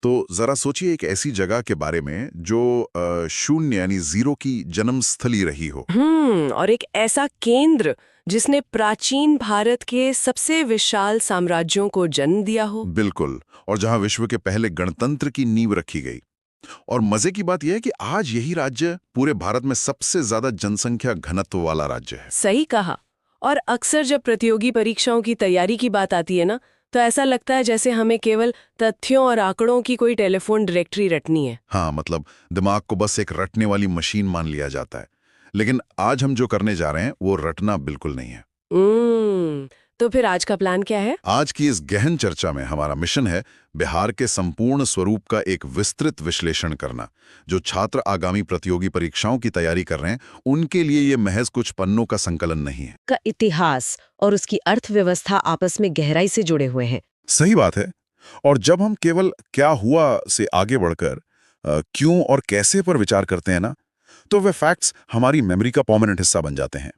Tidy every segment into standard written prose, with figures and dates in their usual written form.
तो जरा सोचिए एक ऐसी जगह के बारे में जो शून्य यानी जीरो की जन्मस्थली रही हो। और एक ऐसा केंद्र जिसने प्राचीन भारत के सबसे विशाल साम्राज्यों को जन्म दिया हो। बिल्कुल। और जहां विश्व के पहले गणतंत्र की नींव रखी गई। और मजे की बात यह है कि आज यही राज्य पूरे भारत में सबसे ज्यादा जनसंख्या घनत्व वाला राज्य है। सही कहा। और अक्सर जब प्रतियोगी परीक्षाओं की तैयारी की बात आती है ना, तो ऐसा लगता है जैसे हमें केवल तथ्यों और आंकड़ों की कोई टेलीफोन डायरेक्टरी रटनी है। हाँ, मतलब दिमाग को बस एक रटने वाली मशीन मान लिया जाता है। लेकिन आज हम जो करने जा रहे हैं वो रटना बिल्कुल नहीं है। तो फिर आज का प्लान क्या है? आज की इस गहन चर्चा में हमारा मिशन है बिहार के संपूर्ण स्वरूप का एक विस्तृत विश्लेषण करना। जो छात्र आगामी प्रतियोगी परीक्षाओं की तैयारी कर रहे हैं उनके लिए ये महज कुछ पन्नों का संकलन नहीं है। का इतिहास और उसकी अर्थव्यवस्था आपस में गहराई से जुड़े हुए हैं। सही बात है। और जब हम केवल क्या हुआ से आगे बढ़कर क्यों और कैसे पर विचार करते हैं ना, तो वे फैक्ट्स हमारी मेमोरी का परमानेंट हिस्सा बन जाते हैं।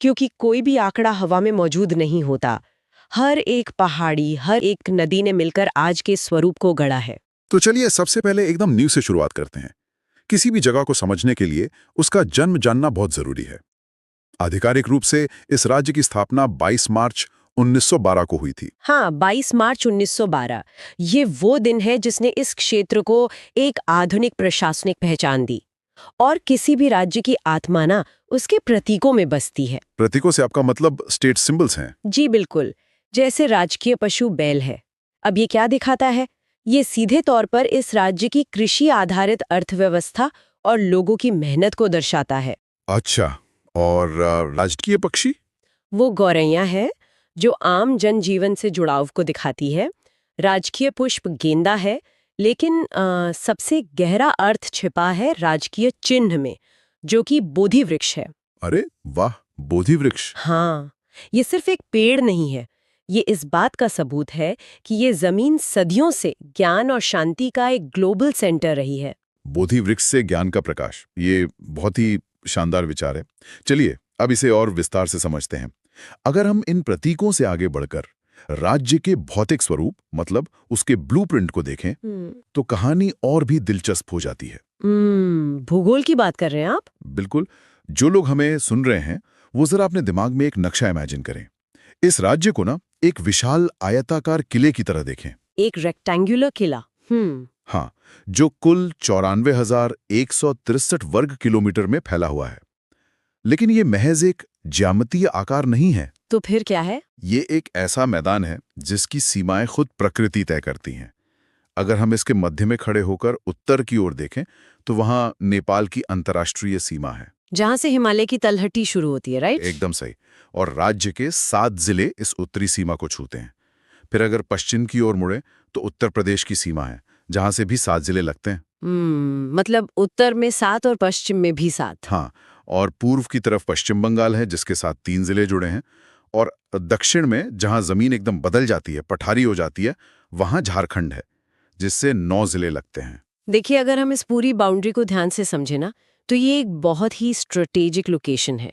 क्योंकि कोई भी आंकड़ा हवा में मौजूद नहीं होता। हर एक पहाड़ी, हर एक नदी ने मिलकर आज के स्वरूप को गढ़ा है। तो चलिए सबसे पहले एकदम न्यू से शुरुआत करते हैं। किसी भी जगह को समझने के लिए उसका जन्म जानना बहुत जरूरी है। आधिकारिक रूप से इस राज्य की स्थापना 22 मार्च 1912 को हुई थी। हाँ, 22 मार्च 1912। ये वो दिन है जिसने इस क्षेत्र को एक आधुनिक प्रशासनिक पहचान दी। और किसी भी राज्य की आत्मा ना उसके प्रतीकों में बसती है। प्रतीकों से आपका मतलब स्टेट सिंबल्स हैं? जी बिल्कुल। जैसे राजकीय पशु बैल है। अब ये क्या दिखाता है? ये सीधे तौर पर इस राज्य की कृषि आधारित अर्थव्यवस्था और लोगों की मेहनत को दर्शाता है। अच्छा। और राजकीय पक्षी? वो गौरैया है जो आम जनजीवन से जुड़ाव को दिखाती है। राजकीय पुष्प गेंदा है, लेकिन सबसे गहरा अर्थ छिपा है राजकीय चिन्ह में, जो कि बोधि वृक्ष है। अरे वाह, बोधि वृक्ष। हाँ, ये सिर्फ एक पेड़ नहीं है। ये इस बात का सबूत है कि ये जमीन सदियों से ज्ञान और शांति का एक ग्लोबल सेंटर रही है। बोधि वृक्ष से ज्ञान का प्रकाश, ये बहुत ही शानदार विचार है। चलिए अब इसे और विस्तार से समझते हैं। अगर हम इन प्रतीकों से आगे बढ़कर राज्य के भौतिक स्वरूप मतलब उसके ब्लूप्रिंट को देखें तो कहानी और भी दिलचस्प हो जाती है। भूगोल की बात कर रहे हैं आप? बिल्कुल। जो लोग हमें सुन रहे हैं वो जरा अपने दिमाग में एक नक्शा इमेजिन करें। इस राज्य को ना एक विशाल आयताकार किले की तरह देखें। एक रेक्टेंगुलर किला। हाँ, जो कुल 94,163 वर्ग किलोमीटर में फैला हुआ है। लेकिन ये महज एक ज्यामितीय आकार नहीं है। तो फिर क्या है? ये एक ऐसा मैदान है जिसकी सीमाएं खुद प्रकृति तय करती हैं। अगर हम इसके मध्य में खड़े होकर उत्तर की ओर देखें तो वहां नेपाल की अंतर्राष्ट्रीय सीमा है, जहां से हिमालय की तलहटी शुरू होती है, राइट? एकदम सही। और राज्य के 7 जिले इस उत्तरी सीमा को छूते हैं। फिर अगर पश्चिम की ओर मुड़े तो उत्तर प्रदेश की सीमा है, जहां से भी 7 जिले लगते हैं। मतलब उत्तर में 7 और पश्चिम में भी 7। हाँ, और पूर्व की तरफ पश्चिम बंगाल है जिसके साथ 3 जिले जुड़े हैं। और दक्षिण में जहां जमीन एकदम बदल जाती है, पठारी हो जाती है, वहां झारखंड है जिससे 9 जिले लगते हैं। देखिए, अगर हम इस पूरी बाउंड्री को ध्यान से समझे ना, तो ये एक बहुत ही स्ट्रेटेजिक लोकेशन है।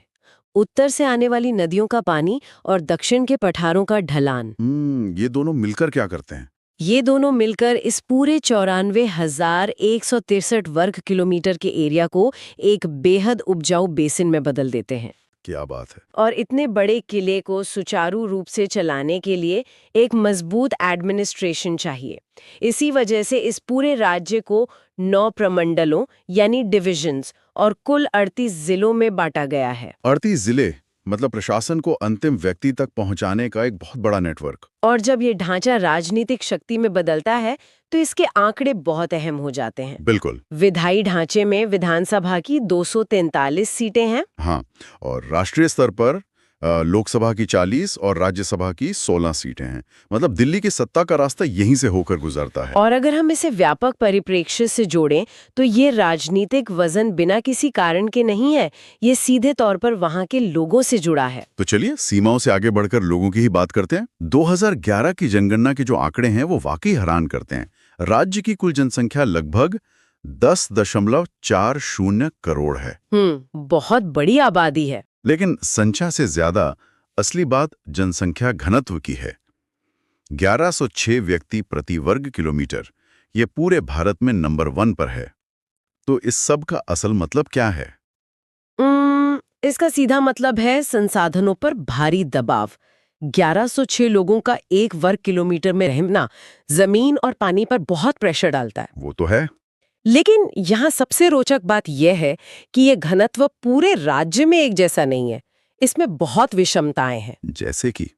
उत्तर से आने वाली नदियों का पानी और दक्षिण के पठारों का ढलान, ये दोनों मिलकर क्या करते हैं? ये दोनों मिलकर इस पूरे 94,163 वर्ग किलोमीटर के एरिया को एक बेहद उपजाऊ बेसिन में बदल देते हैं। क्या बात है। और इतने बड़े किले को सुचारू रूप से चलाने के लिए एक मजबूत एडमिनिस्ट्रेशन चाहिए। इसी वजह से इस पूरे राज्य को 9 प्रमंडलों यानी डिविजन्स और कुल 38 जिलों में बांटा गया है। 38 जिले मतलब प्रशासन को अंतिम व्यक्ति तक पहुंचाने का एक बहुत बड़ा नेटवर्क। और जब ये ढांचा राजनीतिक शक्ति में बदलता है तो इसके आंकड़े बहुत अहम हो जाते हैं। बिल्कुल। विधायी ढांचे में विधानसभा की 243 सीटें हैं। हाँ, और राष्ट्रीय स्तर पर लोकसभा की 40 और राज्यसभा की 16 सीटें हैं। मतलब दिल्ली की सत्ता का रास्ता यहीं से होकर गुजरता है। और अगर हम इसे व्यापक परिप्रेक्ष्य से जोड़ें तो ये राजनीतिक वजन बिना किसी कारण के नहीं है, ये सीधे तौर पर वहां के लोगों से जुड़ा है। तो चलिए सीमाओं से आगे बढ़कर लोगों की ही बात करते हैं। 2011 की जनगणना के जो आंकड़े हैं वो वाकई हैरान करते हैं। राज्य की कुल जनसंख्या लगभग 10.40 करोड़ है। बहुत बड़ी आबादी है। लेकिन संख्या से ज्यादा असली बात जनसंख्या घनत्व की है। 1106 व्यक्ति प्रति वर्ग किलोमीटर, ये पूरे भारत में नंबर 1 पर है। तो इस सब का असल मतलब क्या है? इसका सीधा मतलब है संसाधनों पर भारी दबाव। 1106 लोगों का 1 वर्ग किलोमीटर में रहना जमीन और पानी पर बहुत प्रेशर डालता है। वो तो है। लेकिन यहाँ सबसे रोचक बात यह है कि ये घनत्व पूरे राज्य में एक जैसा नहीं है। इसमें बहुत विषमताएं हैं। जैसे कि?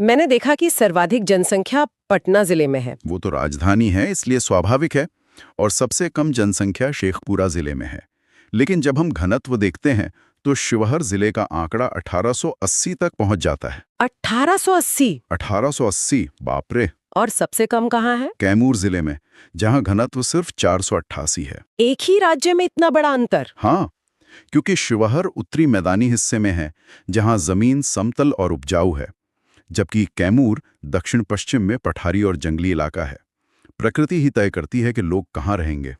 मैंने देखा कि सर्वाधिक जनसंख्या पटना जिले में है। वो तो राजधानी है, इसलिए स्वाभाविक है। और सबसे कम जनसंख्या शेखपुरा जिले में है। लेकिन जब हम घनत्व देखते हैं तो शिवहर जिले का आंकड़ा 1880 तक पहुंच जाता है। 1880? 1880, बाप रे। और सबसे कम कहाँ है? कैमूर जिले में, जहां घनत्व सिर्फ 488 है। एक ही राज्य में इतना बड़ा अंतर? हाँ, क्योंकि शिवहर उत्तरी मैदानी हिस्से में है, जहां जमीन समतल और उपजाऊ है, जबकि कैमूर दक्षिण पश्चिम में पठारी और जंगली इलाका है। प्रकृति ही तय करती है कि लोग कहाँ रहेंगे।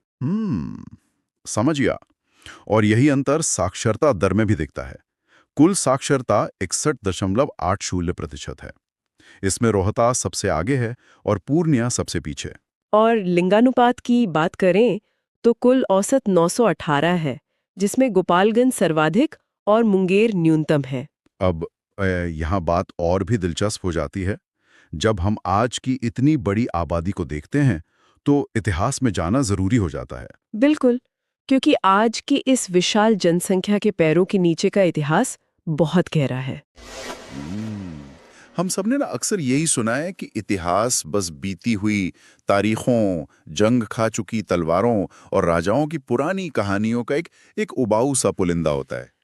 समझ गया। और यही अंतर साक्षरता दर में भी दिखता है। कुल साक्षरता 61.80% है। इसमें रोहतास सबसे आगे है और पूर्णिया सबसे पीछे। और लिंगानुपात की बात करें तो कुल औसत 918 है, जिसमें गोपालगंज सर्वाधिक और मुंगेर न्यूनतम है। अब यहाँ बात और भी दिलचस्प हो जाती है। जब हम आज की इतनी बड़ी आबादी को देखते हैं तो इतिहास में जाना जरूरी हो जाता है। बिल्कुल, क्योंकि आज की इस विशाल जनसंख्या के पैरों के नीचे का इतिहास बहुत गहरा है। हम सबने ना अक्सर यही सुना है कि इतिहास बस बीती हुई तारीखों, जंग खा चुकी तलवारों और राजाओं की पुरानी कहानियों का एक उबाऊ सा पुलिंदा होता है।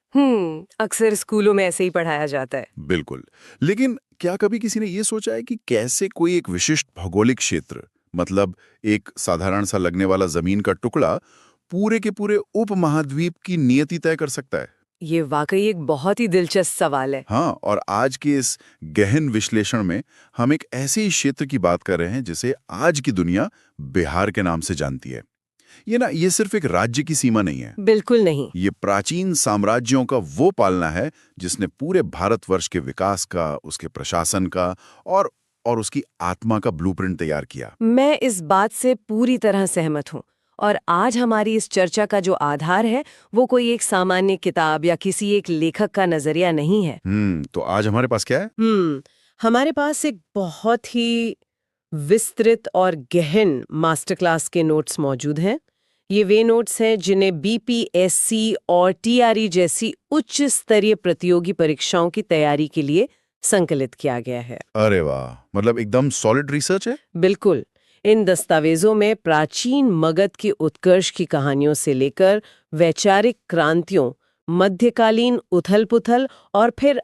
अक्सर स्कूलों में ऐसे ही पढ़ाया जाता है। बिल्कुल। लेकिन क्या कभी किसी ने ये सोचा है कि कैसे कोई एक विशिष्ट भौगोलिक क्षेत्र, मतलब एक साधारण सा लगने वाला जमीन का टुकड़ा, पूरे के पूरे उपमहाद्वीप की नियति तय कर सकता है? ये वाकई एक बहुत ही दिलचस्प सवाल है। हाँ, और आज के इस गहन विश्लेषण में हम एक ऐसे ही क्षेत्र की बात कर रहे हैं जिसे आज की दुनिया बिहार के नाम से जानती है। ये सिर्फ एक राज्य की सीमा नहीं है। बिल्कुल नहीं। ये प्राचीन साम्राज्यों का वो पालना है जिसने पूरे भारतवर्ष के विकास का, उसके प्रशासन का और उसकी आत्मा का ब्लूप्रिंट तैयार किया। मैं इस बात से पूरी तरह सहमत हूँ। और आज हमारी इस चर्चा का जो आधार है वो कोई एक सामान्य किताब या किसी एक लेखक का नजरिया नहीं है। तो आज हमारे पास क्या है? हमारे पास एक बहुत ही विस्तृत और गहन मास्टर क्लास के नोट्स मौजूद हैं। ये वे नोट्स हैं जिन्हें बीपीएससी और टीआरई जैसी उच्च स्तरीय प्रतियोगी परीक्षाओं की तैयारी के लिए संकलित किया गया है। अरे वाह, मतलब एकदम सॉलिड रिसर्च है। बिल्कुल। इन दस्तावेजों में प्राचीन मगध के उत्कर्ष की कहानियों से लेकर वैचारिक क्रांतियों, मध्यकालीन उथल-पुथल और फिर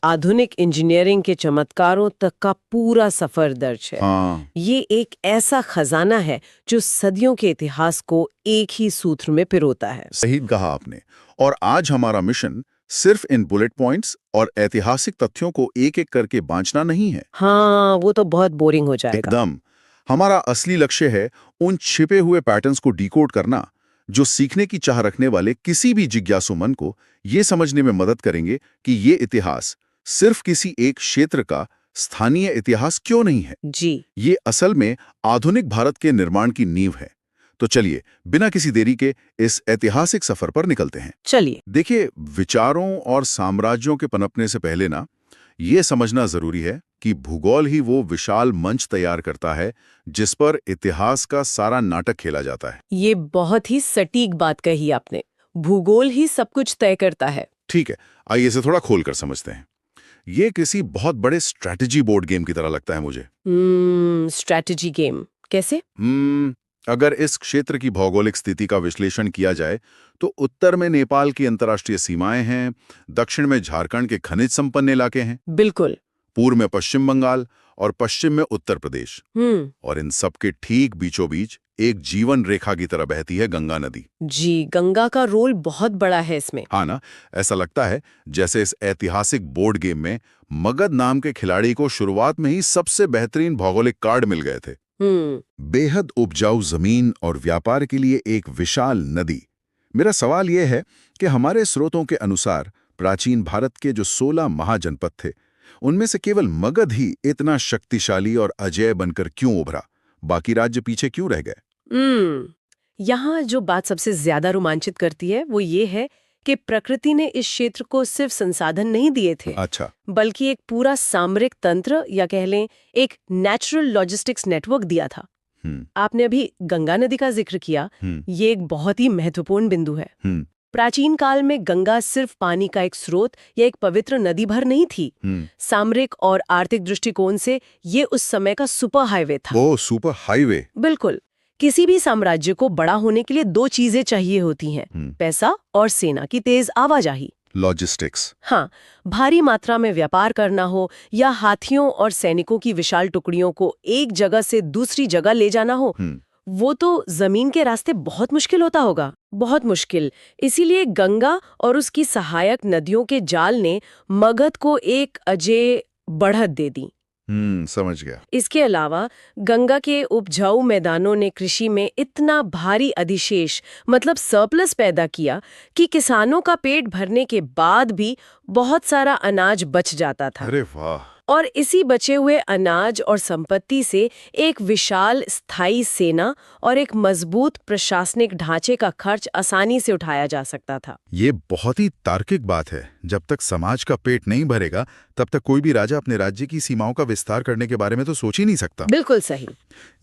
आधुनिक इंजीनियरिंग के चमत्कारों तक का पूरा सफर दर्ज है। ये एक ऐसा खजाना है जो सदियों के इतिहास को एक ही सूत्र में पिरोता है। सही कहा आपने। और आज हमारा मिशन सिर्फ इन बुलेट पॉइंट्स और ऐतिहासिक तथ्यों को एक-एक करके बांचना नहीं है। हाँ, वो तो बहुत बोरिंग हो जाएगा। एकदम। हमारा असली लक्ष्य है उन छिपे हुए पैटर्न्स को डिकोड करना, जो सीखने की चाह रखने वाले किसी भी जिज्ञासु मन को ये समझने में मदद करेंगे कि ये इतिहास सिर्फ किसी एक क्षेत्र का स्थानीय इतिहास क्यों नहीं है। जी, ये असल में आधुनिक भारत के निर्माण की नींव है। तो चलिए, बिना किसी देरी के इस ऐतिहासिक सफर पर निकलते हैं। चलिए। देखिए, विचारों और साम्राज्यों के पनपने से पहले ना ये समझना जरूरी है कि भूगोल ही वो विशाल मंच तैयार करता है जिस पर इतिहास का सारा नाटक खेला जाता है। ये बहुत ही सटीक बात कही आपने। भूगोल ही सब कुछ तय करता है। ठीक है, आइए इसे थोड़ा खोलकर समझते हैं। ये किसी बहुत बड़े स्ट्रैटेजी बोर्ड गेम की तरह लगता है मुझे। स्ट्रैटेजी गेम कैसे? अगर इस क्षेत्र की भौगोलिक स्थिति का विश्लेषण किया जाए तो उत्तर में नेपाल की अंतर्राष्ट्रीय सीमाएं हैं, दक्षिण में झारखंड के खनिज संपन्न इलाके हैं, बिल्कुल। पूर्व में पश्चिम बंगाल और पश्चिम में उत्तर प्रदेश, और इन सब के ठीक बीचों बीच एक जीवन रेखा की तरह बहती है गंगा नदी। जी, गंगा का रोल बहुत बड़ा है इसमें। हाँ ना, ऐसा लगता है जैसे इस ऐतिहासिक बोर्ड गेम में मगध नाम के खिलाड़ी को शुरुआत में ही सबसे बेहतरीन भौगोलिक कार्ड मिल गए थे। बेहद उपजाऊ जमीन और व्यापार के लिए एक विशाल नदी। मेरा सवाल यह है कि हमारे स्रोतों के अनुसार प्राचीन भारत के जो 16 महाजनपद थे, उनमें से केवल मगध ही इतना शक्तिशाली और अजेय बनकर क्यों उभरा? बाकी राज्य पीछे क्यों रह गए? यहाँ जो बात सबसे ज्यादा रोमांचित करती है वो ये है कि प्रकृति ने इस क्षेत्र को सिर्फ संसाधन नहीं दिए थे, अच्छा। बल्कि एक पूरा सामरिक तंत्र या कह लें एक नेचुरल लॉजिस्टिक्स नेटवर्क दिया था। आपने अभी गंगा नदी का जिक्र किया, ये एक बहुत ही महत्वपूर्ण बिंदु है। प्राचीन काल में गंगा सिर्फ पानी का एक स्रोत या एक पवित्र नदी भर नहीं थी। सामरिक और आर्थिक दृष्टिकोण से ये उस समय का सुपर हाईवे था। ओ, सुपर हाईवे। बिल्कुल। किसी भी साम्राज्य को बड़ा होने के लिए दो चीजें चाहिए होती हैं, पैसा और सेना की तेज आवाजाही, लॉजिस्टिक्स। हाँ, भारी मात्रा में व्यापार करना हो या हाथियों और सैनिकों की विशाल टुकड़ियों को एक जगह से दूसरी जगह ले जाना हो, वो तो जमीन के रास्ते बहुत मुश्किल होता होगा, बहुत मुश्किल। इसीलिए गंगा और उसकी सहायक नदियों के जाल ने मगध को एक अजेय बढ़त दे दी। समझ गया। इसके अलावा गंगा के उपजाऊ मैदानों ने कृषि में इतना भारी अधिशेष मतलब सरप्लस पैदा किया कि किसानों का पेट भरने के बाद भी बहुत सारा अनाज बच जाता था। अरे वाह। और इसी बचे हुए अनाज और संपत्ति से एक विशाल स्थायी सेना और एक मजबूत प्रशासनिक ढांचे का खर्च आसानी से उठाया जा सकता था। ये बहुत ही तार्किक बात है। जब तक समाज का पेट नहीं भरेगा तब तक कोई भी राजा अपने राज्य की सीमाओं का विस्तार करने के बारे में तो सोच ही नहीं सकता। बिल्कुल सही।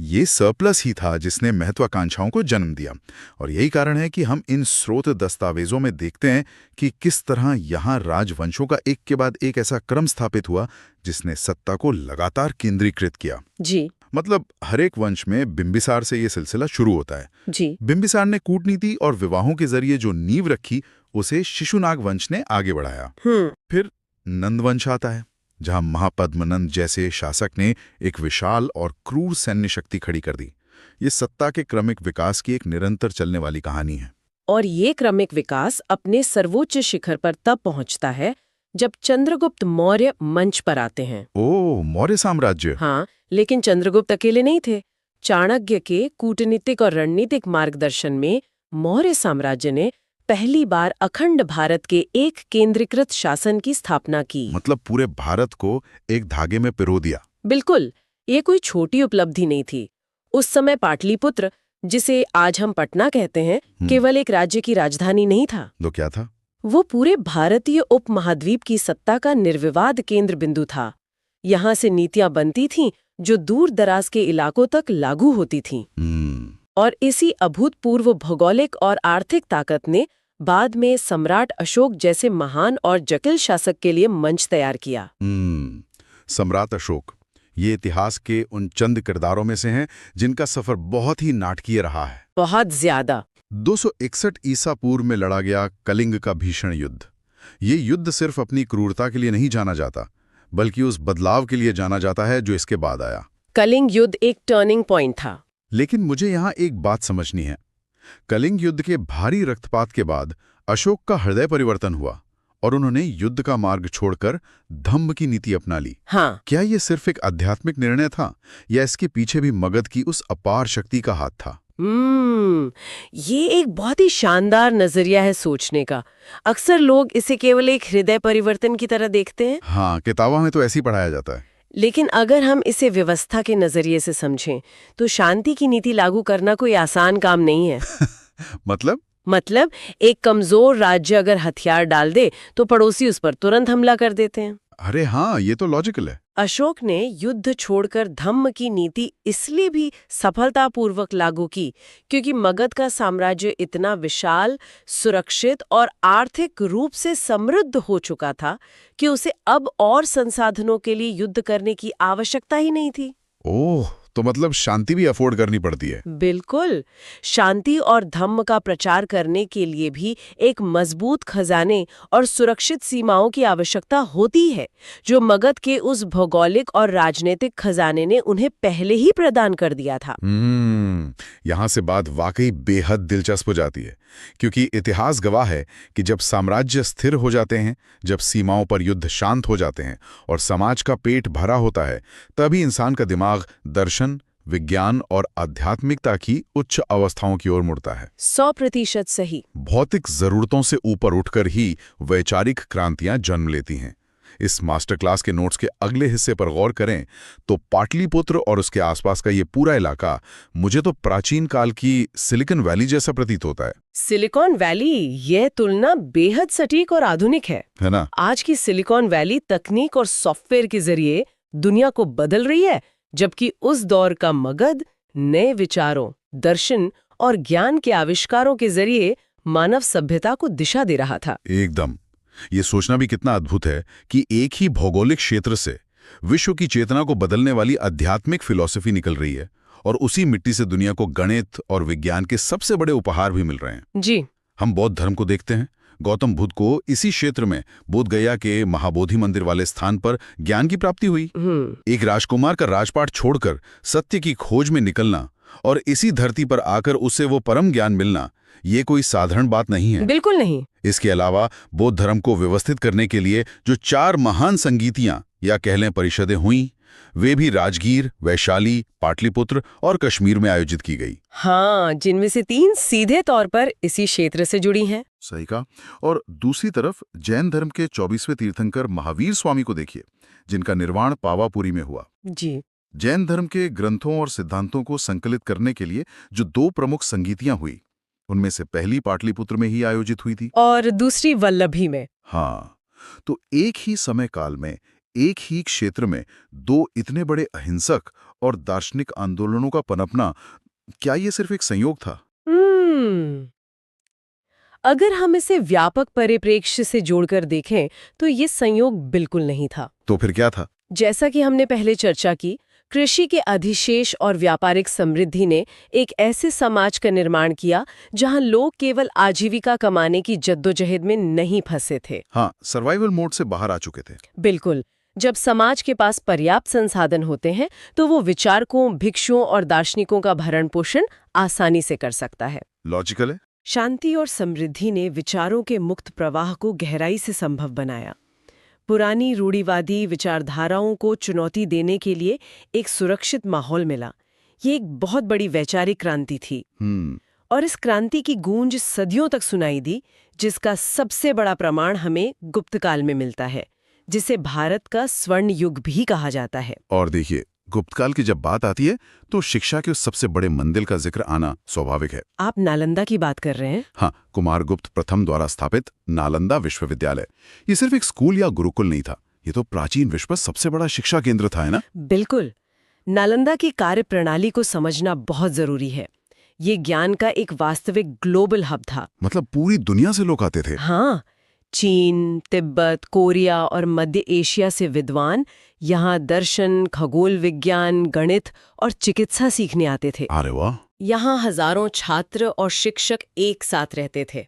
ये सरप्लस ही था जिसने महत्वाकांक्षाओं को जन्म दिया। और यही कारण है कि हम इन स्रोत दस्तावेजों में देखते हैं कि किस तरह यहाँ राजवंशों का एक के बाद एक ऐसा क्रम स्थापित हुआ जिसने सत्ता को लगातार केंद्रीकृत किया। जी। मतलब हर एक वंश में बिंबिसार से ये सिलसिला शुरू होता है। जी। बिंबिसार ने कूटनीति और विवाहों के जरिए जो नींव रखी उसे शिशुनाग वंश ने आगे बढ़ाया। फिर नंद वंश आता है जहां महापद्मनंद जैसे शासक ने एक विशाल और क्रूर सैन्य शक्ति खड़ी कर दी। ये सत्ता के क्रमिक विकास की एक निरंतर चलने वाली कहानी है। और ये क्रमिक विकास अपने सर्वोच्च शिखर पर तब पहुंचता है जब चंद्रगुप्त मौर्य मंच पर आते हैं। ओह, मौर्य साम्राज्य। हाँ, लेकिन चंद्रगुप्त अकेले नहीं थे। चाणक्य के कूटनीतिक और रणनीतिक मार्गदर्शन में मौर्य साम्राज्य ने पहली बार अखंड भारत के एक केंद्रीकृत शासन की स्थापना की। मतलब पूरे भारत को एक धागे में पिरो दिया। बिल्कुल, ये कोई छोटी उपलब्धि नहीं थी। उस समय पाटलिपुत्र, जिसे आज हम पटना कहते हैं, केवल एक राज्य की राजधानी नहीं था। तो क्या था? वो पूरे भारतीय उपमहाद्वीप की सत्ता का निर्विवाद केंद्र बिंदु था। यहाँ से नीतियां बनती थीं जो दूर दराज के इलाकों तक लागू होती थीं। और इसी अभूतपूर्व भौगोलिक और आर्थिक ताकत ने बाद में सम्राट अशोक जैसे महान और जटिल शासक के लिए मंच तैयार किया। सम्राट अशोक ये इतिहास के उन चंद किरदारों में से हैं जिनका सफर बहुत ही नाटकीय रहा है। बहुत ज्यादा। 261 ईसा पूर्व में लड़ा गया कलिंग का भीषण युद्ध। ये युद्ध सिर्फ अपनी क्रूरता के लिए नहीं जाना जाता, बल्कि उस बदलाव के लिए जाना जाता है जो इसके बाद आया। कलिंग युद्ध एक टर्निंग पॉइंट था। लेकिन मुझे यहाँ एक बात समझनी है। कलिंग युद्ध के भारी रक्तपात के बाद अशोक का हृदय परिवर्तन हुआ और उन्होंने युद्ध का मार्ग छोड़कर धम्म की नीति अपना ली। हाँ। क्या ये सिर्फ एक आध्यात्मिक निर्णय था या इसके पीछे भी मगध की उस अपार शक्ति का हाथ था? ये एक बहुत ही शानदार नजरिया है सोचने का। अक्सर लोग इसे केवल एक हृदय परिवर्तन की तरह देखते हैं। हाँ, किताबों में तो ऐसे ही पढ़ाया जाता है। लेकिन अगर हम इसे व्यवस्था के नजरिए से समझें तो शांति की नीति लागू करना कोई आसान काम नहीं है। मतलब एक कमजोर राज्य अगर हथियार डाल दे तो पड़ोसी उस पर तुरंत हमला कर देते हैं। अरे हाँ, ये तो लॉजिकल है। अशोक ने युद्ध छोड़कर धम्म की नीति इसलिए भी सफलतापूर्वक लागू की क्योंकि मगध का साम्राज्य इतना विशाल, सुरक्षित और आर्थिक रूप से समृद्ध हो चुका था कि उसे अब और संसाधनों के लिए युद्ध करने की आवश्यकता ही नहीं थी। ओह, तो मतलब शांति भी अफोर्ड करनी पड़ती है। बिल्कुल। शांति और धम्म का प्रचार करने के लिए भी एक मजबूत खजाने और सुरक्षित सीमाओं की आवश्यकता होती है, जो मगध के उस भौगोलिक और राजनीतिक खजाने ने उन्हें पहले ही प्रदान कर दिया था। यहाँ से बात वाकई बेहद दिलचस्प हो जाती है, क्योंकि इतिहास गवाह है कि जब साम्राज्य स्थिर हो जाते हैं, जब सीमाओं पर युद्ध शांत हो जाते हैं और समाज का पेट भरा होता है, तभी इंसान का दिमाग दर्शन, विज्ञान और आध्यात्मिकता की उच्च अवस्थाओं की ओर मुड़ता है। 100% सही। भौतिक जरूरतों से ऊपर उठकर ही वैचारिक क्रांतियां जन्म लेती हैं। इस मास्टर क्लास के नोट्स के अगले हिस्से पर गौर करें तो पाटलिपुत्र और उसके आसपास का ये पूरा इलाका मुझे तो प्राचीन काल की सिलिकॉन वैली जैसा प्रतीत होता है। सिलिकॉन वैली, यह तुलना बेहद सटीक और आधुनिक है ना? आज की सिलिकॉन वैली तकनीक और सॉफ्टवेयर के जरिए दुनिया को बदल रही है, जबकि उस दौर का मगध नए विचारों, दर्शन और ज्ञान के आविष्कारों के जरिए मानव सभ्यता को दिशा दे रहा था। एकदम। ये सोचना भी कितना अद्भुत है कि एक ही भौगोलिक क्षेत्र से विश्व की चेतना को बदलने वाली आध्यात्मिक फिलॉसफी निकल रही है और उसी मिट्टी से दुनिया को गणित और विज्ञान के सबसे बड़े उपहार भी मिल रहे हैं। जी। हम बौद्ध धर्म को देखते हैं। गौतम बुद्ध को इसी क्षेत्र में बोध गया के महाबोधि मंदिर वाले स्थान पर ज्ञान की प्राप्ति हुई। एक राजकुमार का राजपाट छोड़कर सत्य की खोज में निकलना और इसी धरती पर आकर उसे वो परम ज्ञान मिलना, ये कोई साधारण बात नहीं है। बिल्कुल नहीं। इसके अलावा बौद्ध धर्म को व्यवस्थित करने के लिए जो 4 महान संगीतियां या कह लें परिषदें हुईं, वे भी राजगीर, वैशाली, पाटलिपुत्र और कश्मीर में आयोजित की गई। हाँ, जिनमें से 3 सीधे तौर पर इसी क्षेत्र से जुड़ी हैं। सही कहा। और दूसरी तरफ जैन धर्म के 24वें तीर्थंकर महावीर स्वामी को देखिए, जिनका निर्वाण पावापुरी में हुआ। जी। जैन धर्म के ग्रंथों और सिद्धांतों को संकलित करने के लिए जो 2 प्रमुख संगीतियां हुई, उनमें से पहली पाटलिपुत्र में ही आयोजित हुई थी और दूसरी वल्लभी में। हाँ, तो एक ही समय काल में एक ही क्षेत्र में 2 इतने बड़े अहिंसक और दार्शनिक आंदोलनों का पनपना, क्या ये सिर्फ एक संयोग था? अगर हम इसे व्यापक परिप्रेक्ष्य से जोड़कर देखें तो ये संयोग बिल्कुल नहीं था। तो फिर क्या था? जैसा कि हमने पहले चर्चा की, कृषि के अधिशेष और व्यापारिक समृद्धि ने एक ऐसे समाज का निर्माण किया जहां लोग केवल आजीविका कमाने की जद्दोजहद में नहीं फंसे थे। हाँ, सर्वाइवल मोड से बाहर आ चुके थे। बिल्कुल। जब समाज के पास पर्याप्त संसाधन होते हैं तो वो विचारकों, भिक्षुओं और दार्शनिकों का भरण पोषण आसानी से कर सकता है। लॉजिकल है। शांति और समृद्धि ने विचारों के मुक्त प्रवाह को गहराई से संभव बनाया। पुरानी रूढ़िवादी विचारधाराओं को चुनौती देने के लिए एक सुरक्षित माहौल मिला। ये एक बहुत बड़ी वैचारिक क्रांति थी। और इस क्रांति की गूंज सदियों तक सुनाई दी, जिसका सबसे बड़ा प्रमाण हमें गुप्त काल में मिलता है, जिसे भारत का स्वर्ण युग भी कहा जाता है। और देखिए, गुप्तकाल की जब बात आती है तो शिक्षा के उस सबसे बड़े मंदिर का जिक्र आना स्वाभाविक है। आप नालंदा की बात कर रहे हैं? हाँ, कुमारगुप्त प्रथम द्वारा स्थापित नालंदा विश्वविद्यालय। ये सिर्फ एक स्कूल या गुरुकुल नहीं था, ये तो प्राचीन विश्व का सबसे बड़ा शिक्षा केंद्र था, है ना? बिल्कुल। नालंदा की कार्य प्रणाली को समझना बहुत जरूरी है। ये ज्ञान का एक वास्तविक ग्लोबल हब था। मतलब पूरी दुनिया से लोग आते थे। हाँ, चीन, तिब्बत, कोरिया और मध्य एशिया से विद्वान यहाँ दर्शन, खगोल विज्ञान, गणित और चिकित्सा सीखने आते थे। अरे वाह! यहाँ हजारों छात्र और शिक्षक एक साथ रहते थे।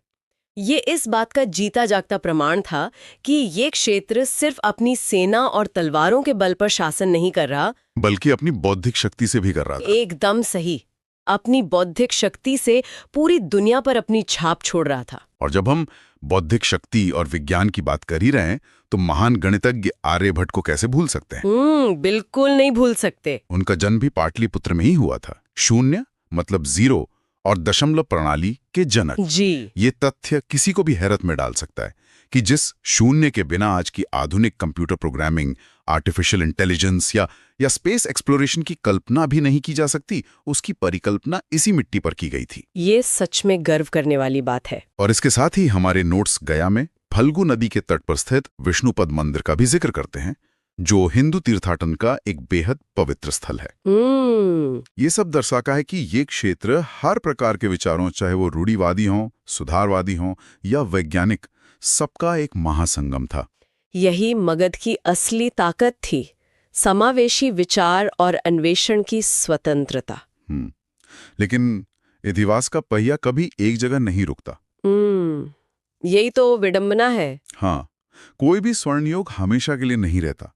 ये इस बात का जीता जागता प्रमाण था कि ये क्षेत्र सिर्फ अपनी सेना और तलवारों के बल पर शासन नहीं कर रहा, बल्कि अपनी बौद्धिक शक्ति से भी कर रहा था। एकदम सही। अपनी बौद्धिक शक्ति से पूरी दुनिया पर अपनी छाप छोड़ रहा था। और जब हम बौद्धिक शक्ति और विज्ञान की बात कर ही रहे हैं, तो महान गणितज्ञ आर्यभट्ट को कैसे भूल सकते हैं? बिल्कुल नहीं भूल सकते। उनका जन्म भी पाटलिपुत्र में ही हुआ था। शून्य मतलब 0 और दशमलव प्रणाली के जनक। जी। ये तथ्य किसी को भी हैरत में डाल सकता है कि जिस शून्य के बिना आज की आधुनिक कंप्यूटर प्रोग्रामिंग, आर्टिफिशियल इंटेलिजेंस या स्पेस एक्सप्लोरेशन की कल्पना भी नहीं की जा सकती, उसकी परिकल्पना इसी मिट्टी पर की गई थी। ये सच में गर्व करने वाली बात है। और इसके साथ ही हमारे नोट्स गया में फल्गु नदी के तट पर स्थित विष्णुपद मंदिर का भी जिक्र करते हैं, जो हिंदू तीर्थाटन का एक बेहद पवित्र स्थल है। ये सब दर्शाता है कि ये क्षेत्र हर प्रकार के विचारों, चाहे वो रूढ़िवादी हों, सुधारवादी हों या वैज्ञानिक, सबका एक महासंगम था। यही मगध की असली ताकत थी, समावेशी विचार और अन्वेषण की स्वतंत्रता। लेकिन इतिहास का पहिया कभी एक जगह नहीं रुकता। यही तो विडंबना है। हाँ, कोई भी स्वर्णयुग हमेशा के लिए नहीं रहता।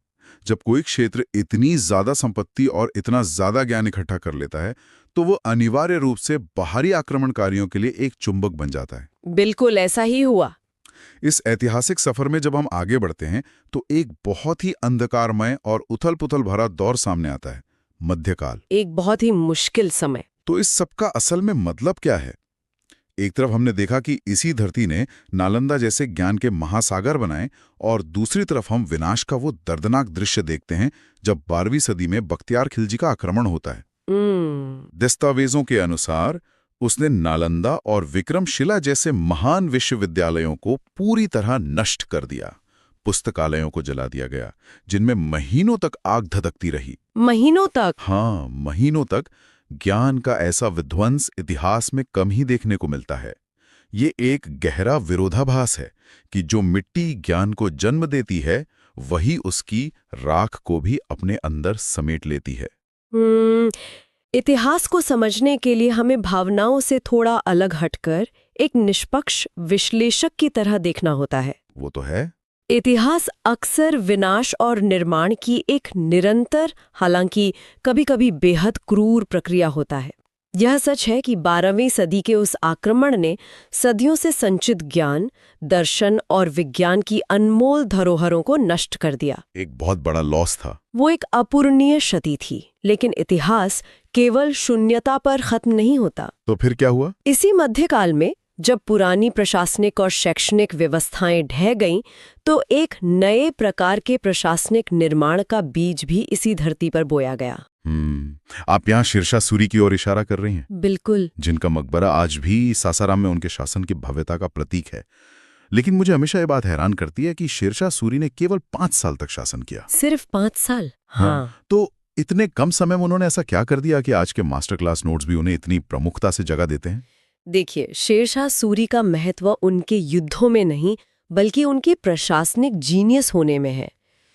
जब कोई क्षेत्र इतनी ज्यादा संपत्ति और इतना ज्यादा ज्ञान इकट्ठा कर लेता है, तो वो अनिवार्य रूप से बाहरी आक्रमणकारियों के लिए एक चुंबक बन जाता है। बिल्कुल ऐसा ही हुआ। इस ऐतिहासिक सफर में जब हम आगे बढ़ते हैं तो एक बहुत ही अंधकारमय और उथल-पुथल भरा दौर सामने आता है, मध्यकाल। एक बहुत ही मुश्किल समय। तो इस सबका असल में मतलब क्या है? एक तरफ हमने देखा कि इसी धरती ने नालंदा जैसे ज्ञान के महासागर बनाए और दूसरी तरफ हम विनाश का वो दर्दनाक दृश्य देखते हैं जब 12वीं सदी में बख्तियार खिलजी का आक्रमण होता है। दस्तावेजों के अनुसार उसने नालंदा और विक्रमशिला जैसे महान विश्वविद्यालयों को पूरी तरह नष्ट कर दिया। पुस्तकालयों को जला दिया गया जिनमें महीनों तक आग धधकती रही। महीनों तक? हाँ, महीनों तक। ज्ञान का ऐसा विध्वंस इतिहास में कम ही देखने को मिलता है। ये एक गहरा विरोधाभास है कि जो मिट्टी ज्ञान को जन्म देती है वही उसकी राख को भी अपने अंदर समेट लेती है। इतिहास को समझने के लिए हमें भावनाओं से थोड़ा अलग हटकर एक निष्पक्ष विश्लेषक की तरह देखना होता है। वो तो है। इतिहास अक्सर विनाश और निर्माण की एक निरंतर, हालांकि कभी-कभी बेहद क्रूर प्रक्रिया होता है। यह सच है कि 12वीं सदी के उस आक्रमण ने सदियों से संचित ज्ञान, दर्शन और विज्ञान की अनमोल धरोहरों को नष्ट कर दिया। एक बहुत बड़ा लॉस था। वो एक अपूरणीय क्षति थी। लेकिन इतिहास केवल शून्यता पर खत्म नहीं होता। तो फिर क्या हुआ? इसी मध्यकाल में जब पुरानी प्रशासनिक और शैक्षणिक व्यवस्थाएं ढह गईं, तो एक नए प्रकार के प्रशासनिक निर्माण का बीज भी इसी धरती पर बोया गया। आप यहाँ शेरशाह सूरी की ओर इशारा कर रही हैं? बिल्कुल। जिनका मकबरा आज भी सासाराम में उनके शासन की भव्यता का प्रतीक है। लेकिन मुझे हमेशा ये बात हैरान करती है कि शेरशाह सूरी ने केवल 5 साल तक शासन किया। सिर्फ 5 साल? हाँ। तो इतने कम समय में उन्होंने ऐसा क्या कर दिया कि आज के मास्टर क्लास नोट्स भी उन्हें इतनी प्रमुखता से जगह देते हैं? देखिए, शेरशाह सूरी का महत्व उनके युद्धों में नहीं, बल्कि उनके प्रशासनिक जीनियस होने में है।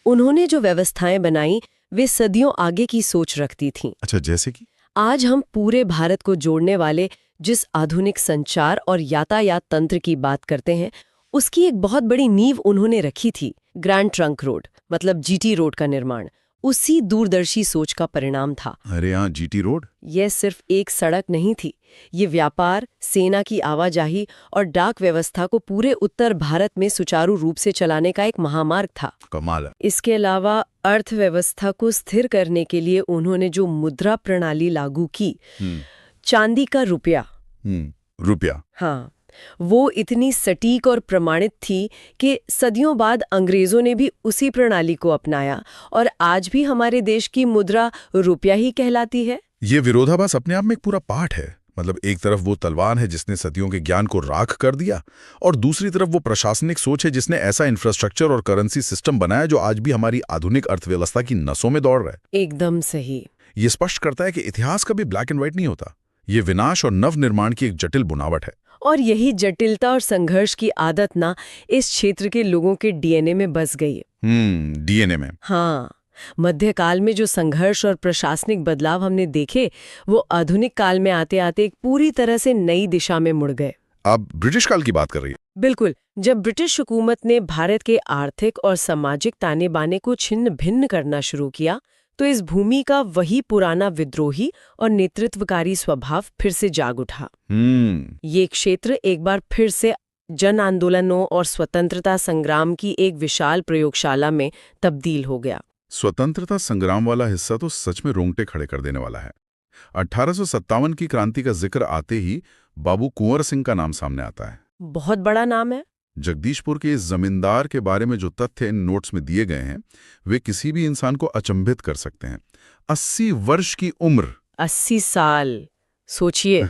उन्होंने जो व्यवस्थाएं बनाई वे सदियों आगे की सोच रखती थीं। अच्छा, जैसे कि? आज हम पूरे भारत को जोड़ने वाले जिस आधुनिक संचार और यातायात तंत्र की बात करते हैं, उसकी एक बहुत बड़ी नींव उन्होंने रखी थी। ग्रैंड ट्रंक रोड, मतलब जीटी रोड का निर्माण उसी दूरदर्शी सोच का परिणाम था। अरे यहाँ जीटी रोड? यह सिर्फ एक सड़क नहीं थी, ये व्यापार, सेना की आवाजाही और डाक व्यवस्था को पूरे उत्तर भारत में सुचारू रूप से चलाने का एक महामार्ग था। कमाल है। इसके अलावा अर्थव्यवस्था को स्थिर करने के लिए उन्होंने जो मुद्रा प्रणाली लागू की, चांदी का रुपया। रुपया? हाँ, वो इतनी सटीक और प्रमाणित थी कि सदियों बाद अंग्रेजों ने भी उसी प्रणाली को अपनाया और आज भी हमारे देश की मुद्रा रुपया ही कहलाती है। ये विरोधाभास अपने आप में एक पूरा पाठ है। मतलब एक तरफ वो तलवार है जिसने सदियों के ज्ञान को राख कर दिया और दूसरी तरफ वो प्रशासनिक सोच है जिसने ऐसा इंफ्रास्ट्रक्चर और करेंसी सिस्टम बनाया जो आज भी हमारी आधुनिक अर्थव्यवस्था की नसों में दौड़ रहा है। एकदम सही। ये स्पष्ट करता है कि इतिहास कभी ब्लैक एंड व्हाइट नहीं होता। ये विनाश और नव निर्माण की एक जटिल बुनावट है। और यही जटिलता और संघर्ष की आदत ना इस क्षेत्र के लोगों के डीएनए में बस गई है। डीएनए में? हाँ, मध्यकाल में जो संघर्ष और प्रशासनिक बदलाव हमने देखे, वो आधुनिक काल में आते आते एक पूरी तरह से नई दिशा में मुड़ गए। आप ब्रिटिश काल की बात कर रही हैं? बिल्कुल। जब ब्रिटिश हुकूमत ने भारत के आर्थिक और सामाजिक ताने बाने को छिन्न भिन्न करना शुरू किया, तो इस भूमि का वही पुराना विद्रोही और नेतृत्वकारी स्वभाव फिर से जाग उठा। ये क्षेत्र एक बार फिर से जन आंदोलनों और स्वतंत्रता संग्राम की एक विशाल प्रयोगशाला में तब्दील हो गया। स्वतंत्रता संग्राम वाला हिस्सा तो सच में रोंगटे खड़े कर देने वाला है। 1857 की क्रांति का जिक्र आते ही बाबू कुंवर सिंह का नाम सामने आता है। बहुत बड़ा नाम है। जगदीशपुर के इस जमींदार के बारे में जो तथ्य इन नोट्स में दिए गए हैं वे किसी भी इंसान को अचंभित कर सकते हैं। 80 वर्ष की उम्र। 80 साल, सोचिए।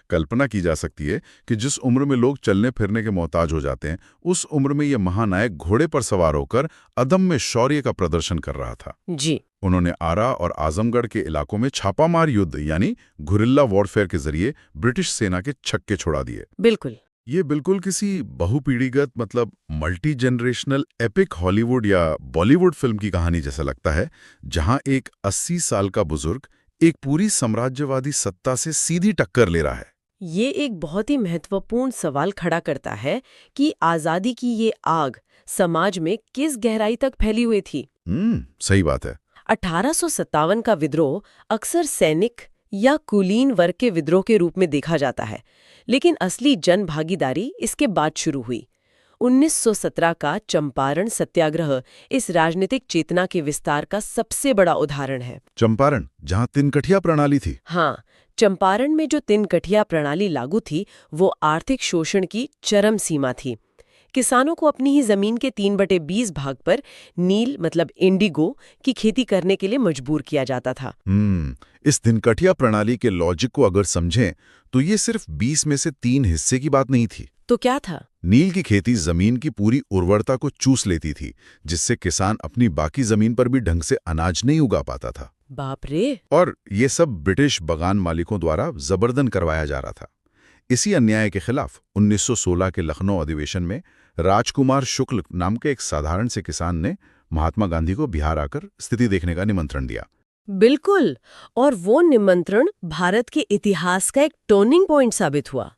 कल्पना की जा सकती है कि जिस उम्र में लोग चलने फिरने के मोहताज हो जाते हैं, उस उम्र में यह महानायक घोड़े पर सवार होकर अदम्य शौर्य का प्रदर्शन कर रहा था। जी। उन्होंने आरा और आजमगढ़ के इलाकों में छापामार युद्ध यानी गुरिल्ला वॉरफेयर के जरिए ब्रिटिश सेना के छक्के छोड़ा दिए। बिल्कुल। ये बिल्कुल किसी बहुपीढ़ीगत मतलब मल्टी जनरेशनल एपिक हॉलीवुड या बॉलीवुड फिल्म की कहानी जैसा लगता है, जहां एक 80 साल का बुजुर्ग एक पूरी साम्राज्यवादी सत्ता से सीधी टक्कर ले रहा है। ये एक बहुत ही महत्वपूर्ण सवाल खड़ा करता है कि आजादी की ये आग समाज में किस गहराई तक फैली हुई थी। सही बात है। 1857 का विद्रोह अक्सर सैनिक या कुलीन वर्ग के विद्रोह के रूप में देखा जाता है, लेकिन असली जन भागीदारी इसके बाद शुरू हुई। 1917 का चंपारण सत्याग्रह इस राजनीतिक चेतना के विस्तार का सबसे बड़ा उदाहरण है। चंपारण, जहां तिनकठिया प्रणाली थी। हाँ, चंपारण में जो 3 गठिया प्रणाली लागू थी वो आर्थिक शोषण की चरम सीमा थी। किसानों को अपनी ही जमीन के 3/20 भाग पर नील मतलब इंडिगो की खेती करने के लिए मजबूर किया जाता था। इस दिनकटिया प्रणाली के लॉजिक को अगर समझें तो ये सिर्फ 20 में से 3 हिस्से की बात नहीं थी। तो क्या था? नील की खेती जमीन की पूरी उर्वरता को चूस लेती थी, जिससे किसान अपनी बाकी जमीन पर भी ढंग से अनाज नहीं उगा पाता था। बाप रे! और ये सब ब्रिटिश बगान मालिकों द्वारा जबरदन करवाया जा रहा था। इसी अन्याय के खिलाफ 1916 के लखनऊ अधिवेशन में राजकुमार शुक्ल नाम के एक साधारण से किसान ने महात्मा गांधी को बिहार आकर स्थिति देखने का निमंत्रण दिया। बिल्कुल, और वो निमंत्रण भारत के इतिहास का एक टर्निंग पॉइंट साबित हुआ।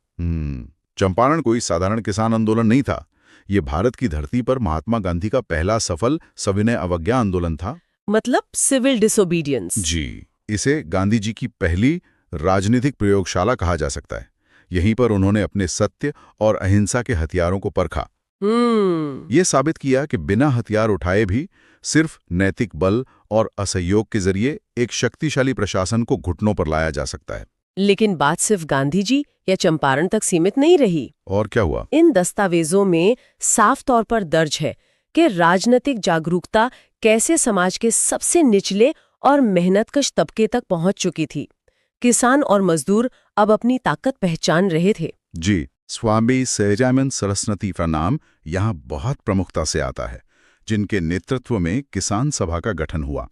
चंपारण कोई साधारण किसान आंदोलन नहीं था। ये भारत की धरती पर महात्मा गांधी का पहला सफल सविनय अवज्ञा आंदोलन था। मतलब सिविल डिसोबीडियंस। जी, इसे गांधी जी की पहली राजनीतिक प्रयोगशाला कहा जा सकता है। यहीं पर उन्होंने अपने सत्य और अहिंसा के हथियारों को परखा। ये साबित किया कि बिना हथियार उठाए भी सिर्फ नैतिक बल और असहयोग के जरिए एक शक्तिशाली प्रशासन को घुटनों पर लाया जा सकता है। लेकिन बात सिर्फ गांधी जी या चंपारण तक सीमित नहीं रही। और क्या हुआ? इन दस्तावेजों में साफ तौर पर दर्ज है कि राजनीतिक जागरूकता कैसे समाज के सबसे निचले और मेहनतकश तबके तक पहुंच चुकी थी। किसान और मजदूर अब अपनी ताकत पहचान रहे थे। जी, स्वामी सहजानंद सरस्वती का नाम यहाँ बहुत प्रमुखता से आता है, जिनके नेतृत्व में किसान सभा का गठन हुआ।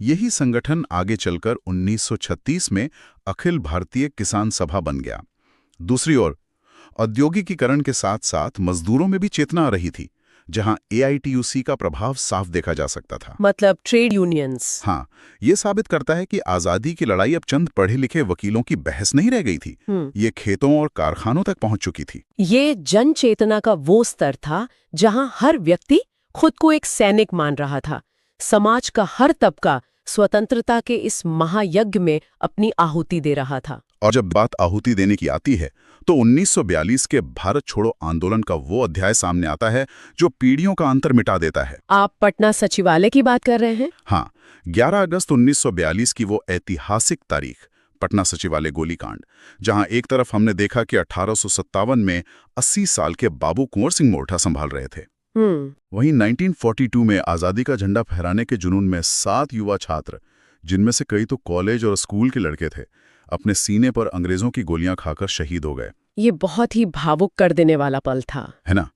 यही संगठन आगे चलकर 1936 में अखिल भारतीय किसान सभा बन गया। दूसरी ओर औद्योगिकीकरण के साथ साथ मजदूरों में भी चेतना आ रही थी, जहां AITUC का प्रभाव साफ देखा जा सकता था। मतलब ट्रेड यूनियंस। हाँ, ये साबित करता है कि आजादी की लड़ाई अब चंद पढ़े लिखे वकीलों की बहस नहीं रह गई थी। ये खेतों और कारखानों तक पहुंच चुकी थी। ये जन चेतना का वो स्तर था जहां हर व्यक्ति खुद को एक सैनिक मान रहा था। समाज का हर तबका स्वतंत्रता के इस महायज्ञ में अपनी आहुति दे रहा था। और जब बात आहुति देने की आती है तो 1942 के भारत छोड़ो आंदोलन का वो अध्याय सामने आता है जो पीढ़ियों का अंतर मिटा देता है। आप पटना सचिवालय की बात कर रहे हैं? हाँ, 11 अगस्त 1942 की वो ऐतिहासिक तारीख, पटना सचिवालय गोलीकांड, जहां एक तरफ हमने देखा कि 1857 में 80 साल के बाबू कुंवर सिंह मोर्ठा संभाल रहे थे। वहीं 1942 में आजादी का झंडा फहराने के जुनून में 7 युवा छात्र, जिनमें से कई तो कॉलेज और स्कूल के लड़के थे, अपने सीने पर अंग्रेजों की गोलियां खाकर शहीद हो गए। ये बहुत ही भावुक कर देने वाला पल था, है ना?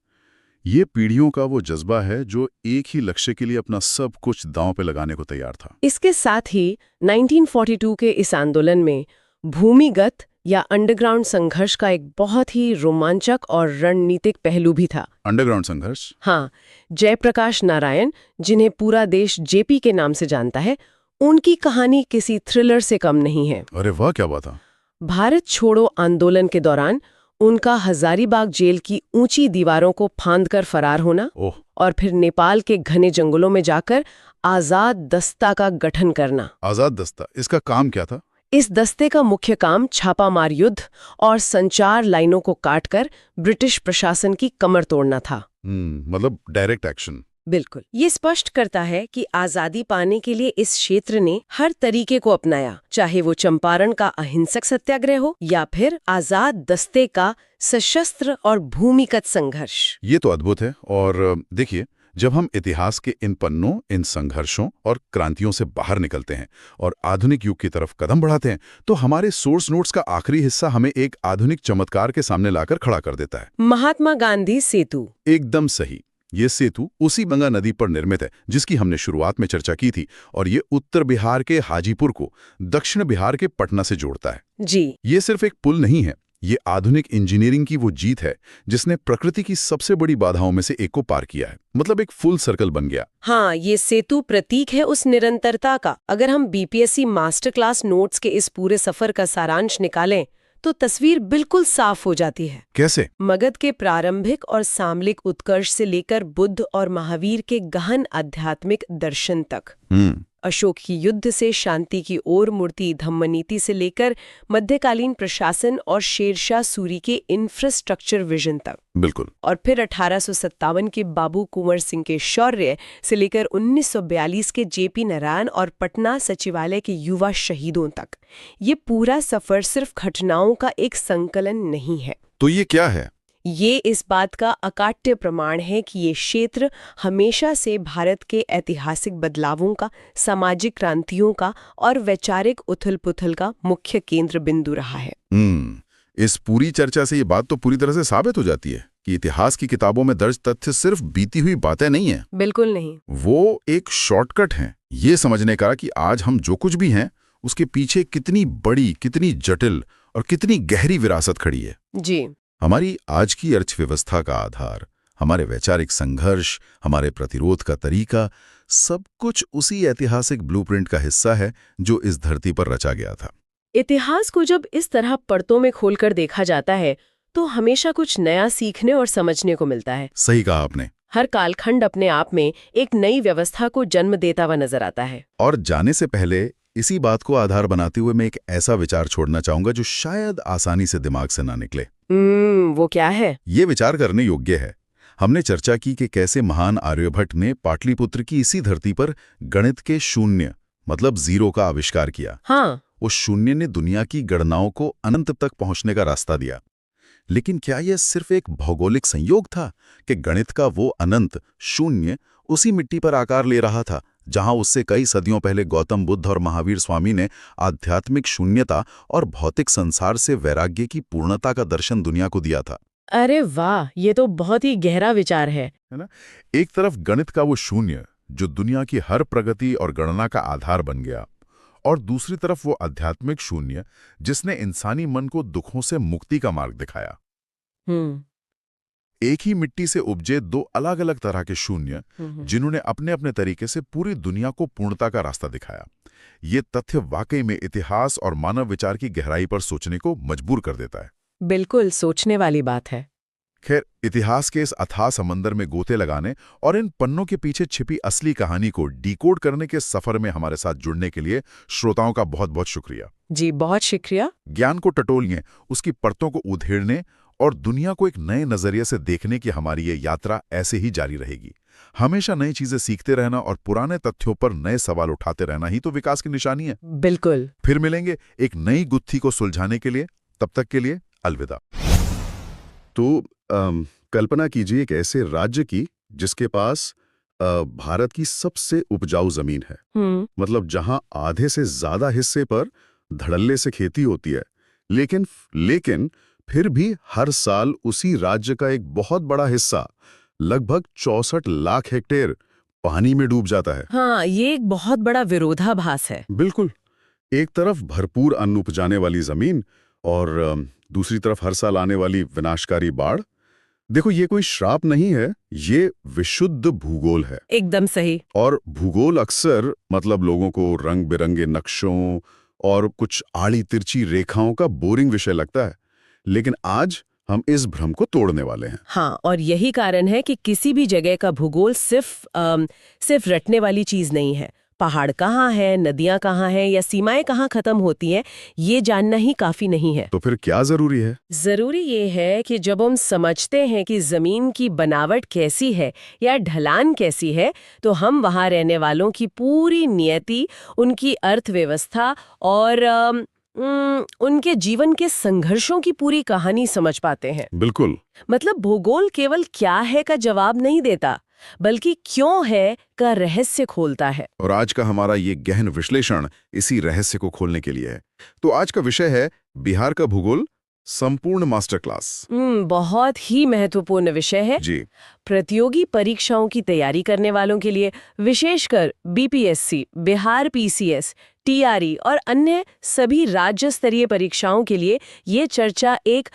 ये पीढ़ियों का वो जज्बा है जो एक ही लक्ष्य के लिए अपना सब कुछ दांव पे लगाने को तैयार था। इसके साथ ही 1942 के इस आंदोलन में भूमिगत या अंडरग्राउंड संघर्ष का एक बहुत ही रोमांचक और रणनीतिक पहलू भी था। अंडरग्राउंड संघर्ष? हाँ, जयप्रकाश नारायण, जिन्हें पूरा देश जेपी के नाम से जानता है, उनकी कहानी किसी थ्रिलर से कम नहीं है। अरे वाह, क्या बात है! भारत छोड़ो आंदोलन के दौरान उनका हजारीबाग जेल की ऊंची दीवारों को फांदकर फरार होना और फिर नेपाल के घने जंगलों में जाकर आजाद दस्ता का गठन करना। आजाद दस्ता, इसका काम क्या था? इस दस्ते का मुख्य काम छापामार युद्ध और संचार लाइनों को काटकर ब्रिटिश प्रशासन की कमर तोड़ना था। मतलब डायरेक्ट एक्शन। बिल्कुल। ये स्पष्ट करता है कि आजादी पाने के लिए इस क्षेत्र ने हर तरीके को अपनाया, चाहे वो चंपारण का अहिंसक सत्याग्रह हो या फिर आजाद दस्ते का सशस्त्र और भूमिगत संघर्ष। ये तो अद्भुत है। और देखिए, जब हम इतिहास के इन पन्नों, इन संघर्षों और क्रांतियों से बाहर निकलते हैं और आधुनिक युग की तरफ कदम बढ़ाते हैं, तो हमारे सोर्स नोट्स का आखिरी हिस्सा हमें एक आधुनिक चमत्कार के सामने लाकर खड़ा कर देता है। महात्मा गांधी सेतु। एकदम सही। ये सेतु उसी गंगा नदी पर निर्मित है जिसकी हमने शुरुआत में चर्चा की थी, और ये उत्तर बिहार के हाजीपुर को दक्षिण बिहार के पटना से जोड़ता है। जी, ये सिर्फ एक पुल नहीं है, ये आधुनिक इंजीनियरिंग की वो जीत है जिसने प्रकृति की सबसे बड़ी बाधाओं में से एक को पार किया है। मतलब एक फुल सर्कल बन गया। हाँ, ये सेतु प्रतीक है उस निरंतरता का। अगर हम BPSC मास्टर क्लास नोट्स के इस पूरे सफर का सारांश निकालें तो तस्वीर बिल्कुल साफ हो जाती है। कैसे? मगध के प्रारंभिक और सामलिक उत्कर्ष से लेकर बुद्ध और महावीर के गहन आध्यात्मिक दर्शन तक। अशोक की युद्ध से शांति की ओर मुड़ती धम्मनीति से लेकर मध्यकालीन प्रशासन और शेरशाह सूरी के इंफ्रास्ट्रक्चर विजन तक। बिल्कुल। और फिर 1857 के बाबू कुंवर सिंह के शौर्य से लेकर 1942 के जेपी नारायण और पटना सचिवालय के युवा शहीदों तक। ये पूरा सफर सिर्फ घटनाओं का एक संकलन नहीं है। तो ये क्या है? ये इस बात का अकाट्य प्रमाण है कि ये क्षेत्र हमेशा से भारत के ऐतिहासिक बदलावों का, सामाजिक क्रांतियों का और वैचारिक उथल-पुथल का मुख्य केंद्र बिंदु रहा है। इस पूरी चर्चा से ये बात तो पूरी तरह से साबित हो जाती है कि इतिहास की किताबों में दर्ज तथ्य सिर्फ बीती हुई बातें नहीं हैं। बिल्कुल नहीं। वो एक शॉर्टकट है ये समझने का कि आज हम जो कुछ भी हैं उसके पीछे कितनी बड़ी, कितनी जटिल और कितनी गहरी विरासत खड़ी है। जी। हमारी आज की अर्थव्यवस्था का आधार, हमारे वैचारिक संघर्ष, हमारे प्रतिरोध का तरीका, सब कुछ उसी ऐतिहासिक ब्लूप्रिंट का हिस्सा है जो इस धरती पर रचा गया था। इतिहास को जब इस तरह परतों में खोलकर देखा जाता है तो हमेशा कुछ नया सीखने और समझने को मिलता है। सही कहा आपने। हर कालखंड अपने आप में एक नई व्यवस्था को जन्म देता हुआ नजर आता है। और जाने से पहले इसी बात को आधार बनाते हुए मैं एक ऐसा विचार छोड़ना चाहूंगा जो शायद आसानी से दिमाग से ना निकले। वो क्या है? ये विचार करने योग्य है। हमने चर्चा की कि कैसे महान आर्यभट्ट ने पाटलिपुत्र की इसी धरती पर गणित के शून्य मतलब जीरो का आविष्कार किया। हाँ। उस शून्य ने दुनिया की गणनाओं को अनंत तक पहुंचने का रास्ता दिया। लेकिन क्या यह सिर्फ एक भौगोलिक संयोग था कि गणित का वो अनंत शून्य उसी मिट्टी पर आकार ले रहा था जहां उससे कई सदियों पहले गौतम बुद्ध और महावीर स्वामी ने आध्यात्मिक शून्यता और भौतिक संसार से वैराग्य की पूर्णता का दर्शन दुनिया को दिया था? अरे वाह, ये तो बहुत ही गहरा विचार है ना? एक तरफ गणित का वो शून्य जो दुनिया की हर प्रगति और गणना का आधार बन गया, और दूसरी तरफ वो आध्यात्मिक शून्य जिसने इंसानी मन को दुखों से मुक्ति का मार्ग दिखाया। एक ही मिट्टी से उपजे दो अलग अलग तरह के शून्य जिन्होंने अपने अपने तरीके से पूरी दुनिया को पूर्णता का रास्ता दिखाया। ये तथ्य वाकई में इतिहास और मानव विचार की गहराई पर सोचने को मजबूर कर देता है। बिल्कुल सोचने वाली बात है। खैर, इतिहास के इस अथाह समंदर में गोते लगाने और इन पन्नों के पीछे छिपी असली कहानी को डिकोड करने के सफर में हमारे साथ जुड़ने के लिए श्रोताओं का बहुत बहुत शुक्रिया। जी, बहुत शुक्रिया। ज्ञान को टटोलने, उसकी परतों को उधेड़ने और दुनिया को एक नए नजरिए से देखने की हमारी ये यात्रा ऐसे ही जारी रहेगी। हमेशा नई चीजें सीखते रहना और पुराने तथ्यों पर नए सवाल उठाते रहना ही तो विकास की निशानी है। बिल्कुल। फिर मिलेंगे एक नई गुत्थी को सुलझाने के लिए। तब तक के लिए अलविदा। तो कल्पना कीजिए एक ऐसे राज्य की जिसके पास भारत की सबसे उपजाऊ जमीन है। मतलब जहां आधे से ज्यादा हिस्से पर धड़ल्ले से खेती होती है, लेकिन फिर भी हर साल उसी राज्य का एक बहुत बड़ा हिस्सा, लगभग 64 लाख हेक्टेयर, पानी में डूब जाता है। हाँ, ये एक बहुत बड़ा विरोधाभास है। बिल्कुल। एक तरफ भरपूर अन्न उपजाने वाली जमीन और दूसरी तरफ हर साल आने वाली विनाशकारी बाढ़। देखो, ये कोई श्राप नहीं है, ये विशुद्ध भूगोल है। एकदम सही। और भूगोल अक्सर मतलब लोगों को रंग बिरंगे नक्शों और कुछ आड़ी तिरछी रेखाओं का बोरिंग विषय लगता है, लेकिन आज हम इस भ्रम को तोड़ने वाले हैं। हाँ, और यही कारण है कि किसी भी जगह का भूगोल सिर्फ रटने वाली चीज नहीं है। पहाड़ कहाँ है, नदियाँ कहाँ हैं या सीमाएं कहाँ खत्म होती हैं, ये जानना ही काफी नहीं है। तो फिर क्या जरूरी है? जरूरी ये है कि जब हम समझते हैं कि जमीन की बनावट कैसी है या ढलान कैसी है, तो हम वहाँ रहने वालों की पूरी नियति, उनकी अर्थव्यवस्था और उनके जीवन के संघर्षों की पूरी कहानी समझ पाते हैं। बिल्कुल। मतलब भूगोल केवल क्या है का जवाब नहीं देता, बल्कि क्यों है का रहस्य खोलता है। और आज का हमारा ये गहन विश्लेषण इसी रहस्य को खोलने के लिए है। तो आज का विषय है बिहार का भूगोल, संपूर्ण मास्टर क्लास। बहुत ही महत्वपूर्ण विषय है जी। प्रतियोगी परीक्षाओं की तैयारी करने वालों के लिए, विशेषकर बीपीएससी, बिहार पीसीएस, टीआरई और अन्य सभी राज्य स्तरीय परीक्षाओं के लिए ये चर्चा एक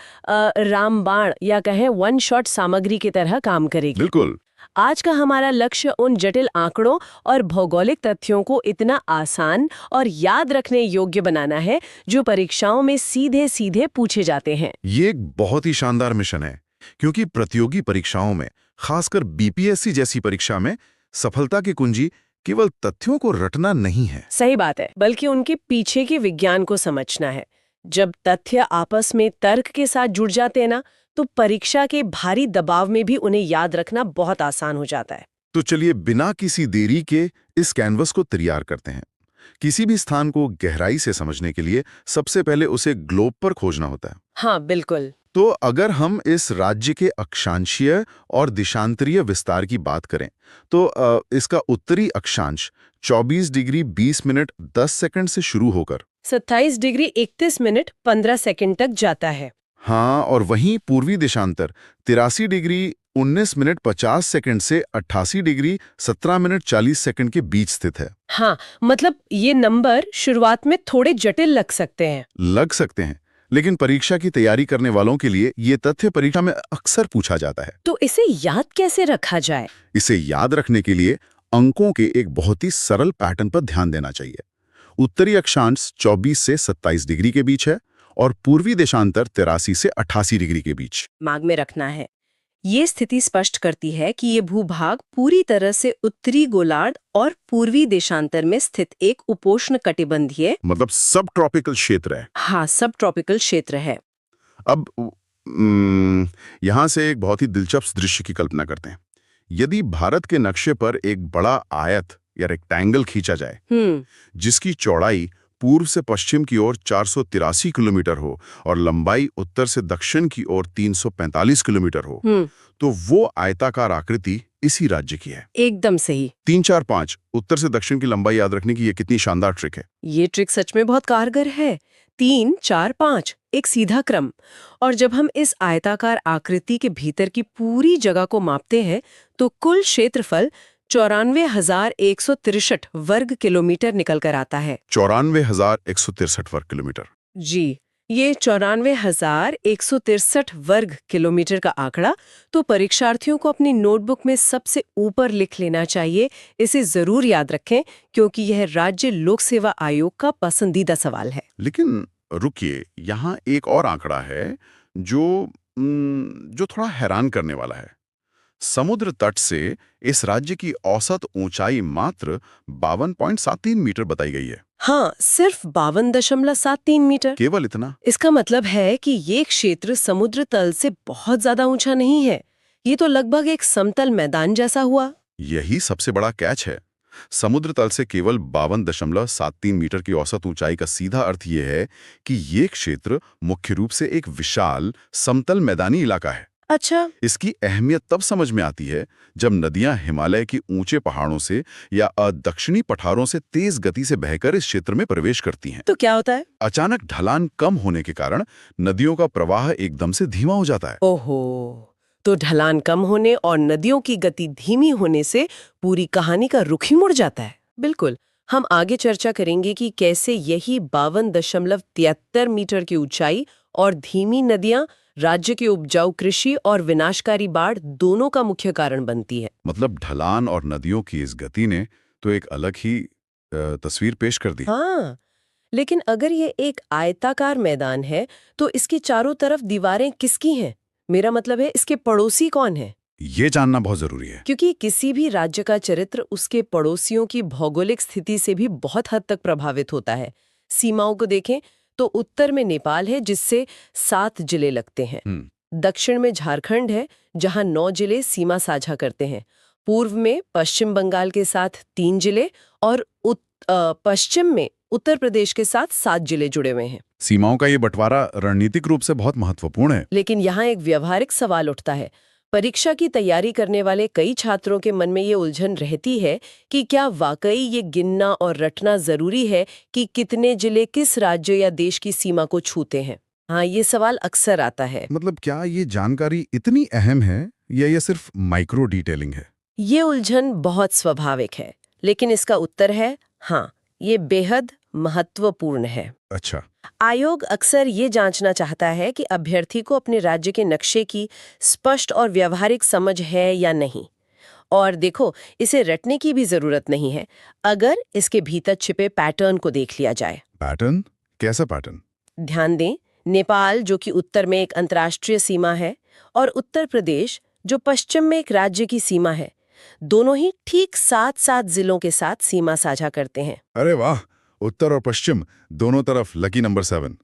रामबाण या कहें वन शॉट सामग्री की तरह काम करेगी। बिल्कुल। आज का हमारा लक्ष्य उन जटिल आंकड़ों और भौगोलिक तथ्यों को इतना आसान और याद रखने योग्य बनाना है जो परीक्षाओं में सीधे सीधे पूछे जाते हैं। ये एक बहुत ही शानदार मिशन है, क्योंकि प्रतियोगी परीक्षाओं में, खासकर बीपीएससी जैसी परीक्षा में, सफलता की कुंजी केवल तथ्यों को रटना नहीं है। सही बात है, बल्कि उनके पीछे के विज्ञान को समझना है। जब तथ्य आपस में तर्क के साथ जुड़ जाते हैं ना, तो परीक्षा के भारी दबाव में भी उन्हें याद रखना बहुत आसान हो जाता है। तो चलिए बिना किसी देरी के इस कैनवस को तैयार करते हैं। किसी भी स्थान को गहराई से समझने के लिए सबसे पहले उसे ग्लोब पर खोजना होता है। हाँ बिल्कुल। तो अगर हम इस राज्य के अक्षांशीय और दिशांतरीय विस्तार की बात करें तो इसका उत्तरी अक्षांश 24 डिग्री 20 मिनट 10 सेकंड से शुरू होकर 27 डिग्री 31 मिनट 15 सेकंड तक जाता है। हाँ, और वहीं पूर्वी देशांतर 83 डिग्री 19 मिनट 50 सेकंड से 88 डिग्री 17 मिनट 40 सेकंड के बीच स्थित है। हाँ, मतलब ये नंबर शुरुआत में थोड़े जटिल लग सकते हैं, लेकिन परीक्षा की तैयारी करने वालों के लिए ये तथ्य परीक्षा में अक्सर पूछा जाता है। तो इसे याद कैसे रखा जाए? इसे याद रखने के लिए अंकों के एक बहुत ही सरल पैटर्न पर ध्यान देना चाहिए। उत्तरी अक्षांश 24 से 27 डिग्री के बीच है और पूर्वी देशांतर 83 से 88 डिग्री के बीच। दिमाग में रखना है। ये स्थिति स्पष्ट करती है कि ये भूभाग पूरी तरह से उत्तरी गोलार्ध और पूर्वी देशांतर में स्थित एक उपोष्ण कटिबंधीय, मतलब सब ट्रॉपिकल क्षेत्र है। हाँ, सब ट्रॉपिकल क्षेत्र है। अब यहाँ से एक बहुत ही दिलचस्प दृश्य की कल्पना करते हैं। यदि भारत के नक्शे पर एक बड़ा आयत या रेक्टेंगल खींचा जाए जिसकी चौड़ाई पूर्व से पश्चिम की ओर 483 किलोमीटर हो और लंबाई उत्तर से दक्षिण की ओर 345 किलोमीटर हो, तो वो आयताकार आकृति इसी राज्य की है। एकदम सही। 3, 4, 5 उत्तर से दक्षिण की लंबाई याद रखने की ये कितनी शानदार ट्रिक है। ये ट्रिक सच में बहुत कारगर है। 3, 4, 5 एक सीधा क्रम। और जब हम इस आयताकार आकृति के भीतर की पूरी जगह को मापते हैं तो कुल क्षेत्रफल 94,163 वर्ग किलोमीटर निकल कर आता है। 94,163 वर्ग किलोमीटर। जी, ये 94,163 वर्ग किलोमीटर का आंकड़ा तो परीक्षार्थियों को अपनी नोटबुक में सबसे ऊपर लिख लेना चाहिए। इसे जरूर याद रखें क्योंकि यह राज्य लोक सेवा आयोग का पसंदीदा सवाल है। लेकिन रुकिए, यहाँ एक और आंकड़ा है जो थोड़ा हैरान करने वाला है। समुद्र तट से इस राज्य की औसत ऊंचाई मात्र 52.73 मीटर बताई गई है। हाँ, सिर्फ 52.73 मीटर। केवल इतना? इसका मतलब है कि ये क्षेत्र समुद्र तल से बहुत ज्यादा ऊंचा नहीं है। ये तो लगभग एक समतल मैदान जैसा हुआ। यही सबसे बड़ा कैच है। समुद्र तल से केवल 52.73 मीटर की औसत ऊंचाई का सीधा अर्थ यह है कि ये क्षेत्र मुख्य रूप से एक विशाल समतल मैदानी इलाका है। अच्छा। इसकी अहमियत तब समझ में आती है जब नदियां हिमालय की ऊंचे पहाड़ों से या दक्षिणी पठारों से तेज गति से बहकर इस क्षेत्र में प्रवेश करती हैं। तो क्या होता है? अचानक ढलान कम होने के कारण नदियों का प्रवाह एकदम से धीमा हो जाता है। ओहो, तो ढलान कम होने और नदियों की गति धीमी होने से पूरी कहानी का रुख ही मुड़ जाता है। बिल्कुल। हम आगे चर्चा करेंगे कि कैसे यही 52.73 मीटर की ऊंचाई और धीमी नदियां राज्य की उपजाऊ कृषि और विनाशकारी बाढ़ दोनों का मुख्य कारण बनती है। मतलब ढलान और नदियों की इस गति ने तो एक अलग ही तस्वीर पेश कर दी। हाँ, लेकिन अगर ये एक आयताकार मैदान है तो इसके चारों तरफ दीवारें किसकी हैं? मेरा मतलब है इसके पड़ोसी कौन है? ये जानना बहुत जरूरी है, क्योंकि किसी भी राज्य का चरित्र उसके पड़ोसियों की भौगोलिक स्थिति से भी बहुत हद तक प्रभावित होता है। सीमाओं को देखें तो उत्तर में नेपाल है जिससे 7 जिले लगते हैं। दक्षिण में झारखंड है जहां 9 जिले सीमा साझा करते हैं। पूर्व में पश्चिम बंगाल के साथ 3 जिले और पश्चिम में उत्तर प्रदेश के साथ 7 जिले जुड़े हुए हैं। सीमाओं का ये बंटवारा रणनीतिक रूप से बहुत महत्वपूर्ण है। लेकिन यहाँ एक व्यवहारिक सवाल उठता है। परीक्षा की तैयारी करने वाले कई छात्रों के मन में ये उलझन रहती है कि क्या वाकई ये गिनना और रटना जरूरी है कि कितने जिले किस राज्य या देश की सीमा को छूते हैं। हाँ, ये सवाल अक्सर आता है। मतलब क्या ये जानकारी इतनी अहम है या ये सिर्फ माइक्रो डिटेलिंग है? ये उलझन बहुत स्वाभाविक है, लेकिन इसका उत्तर है हाँ, ये बेहद महत्वपूर्ण है। अच्छा। आयोग अक्सर ये जांचना चाहता है कि अभ्यर्थी को अपने राज्य के नक्शे की स्पष्ट और व्यावहारिक समझ है या नहीं। और देखो, इसे रटने की भी जरूरत नहीं है अगर इसके भीतर छिपे पैटर्न को देख लिया जाए। पैटर्न? कैसा पैटर्न? ध्यान दें, नेपाल जो कि उत्तर में एक अंतर्राष्ट्रीय सीमा है और उत्तर प्रदेश जो पश्चिम में एक राज्य की सीमा है, दोनों ही ठीक 7-7 जिलों के साथ सीमा साझा करते हैं। अरे वाह, उत्तर और पश्चिम दोनों तरफ लकी नंबर 7।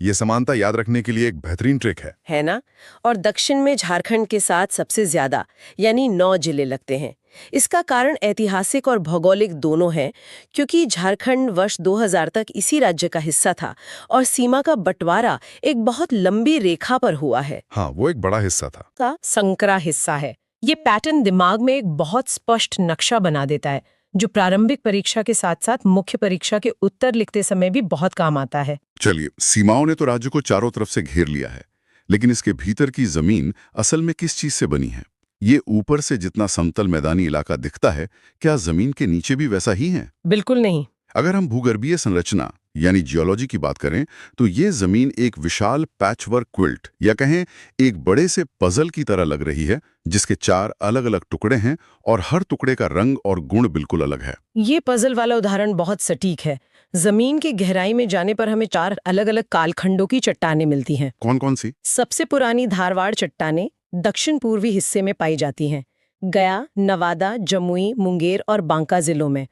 ये समानता याद रखने के लिए एक बेहतरीन ट्रिक है ना? और दक्षिण में झारखंड के साथ सबसे ज्यादा यानी 9 जिले लगते हैं। इसका कारण ऐतिहासिक और भौगोलिक दोनों है, क्योंकि झारखंड वर्ष 2000 तक इसी राज्य का हिस्सा था और सीमा का बंटवारा एक बहुत लंबी रेखा पर हुआ है। हाँ, वो एक बड़ा हिस्सा था। का संकरा हिस्सा है। ये पैटर्न दिमाग में एक बहुत स्पष्ट नक्शा बना देता है, जो प्रारंभिक परीक्षा के साथ साथ मुख्य परीक्षा के उत्तर लिखते समय भी बहुत काम आता है। चलिए, सीमाओं ने तो राज्य को चारों तरफ से घेर लिया है, लेकिन इसके भीतर की जमीन असल में किस चीज से बनी है? ये ऊपर से जितना समतल मैदानी इलाका दिखता है, क्या जमीन के नीचे भी वैसा ही है? बिल्कुल नहीं। अगर हम भूगर्भीय संरचना यानी जियोलॉजी की बात करें, तो ये जमीन एक विशाल पैचवर्क क्विल्ट या कहें एक बड़े से पजल की तरह लग रही है, जिसके 4 अलग-अलग टुकड़े हैं और हर टुकड़े का रंग और गुण बिल्कुल अलग है। ये पजल वाला उदाहरण बहुत सटीक है। जमीन की गहराई में जाने पर हमें 4 अलग-अलग कालखंडों की चट्टानें मिलती हैं। कौन-कौन सी? सबसे पुरानी धारवाड़ चट्टानें दक्षिण पूर्वी हिस्से में पाई जाती हैं, गया, नवादा, जमुई, मुंगेर और बांका जिलों में।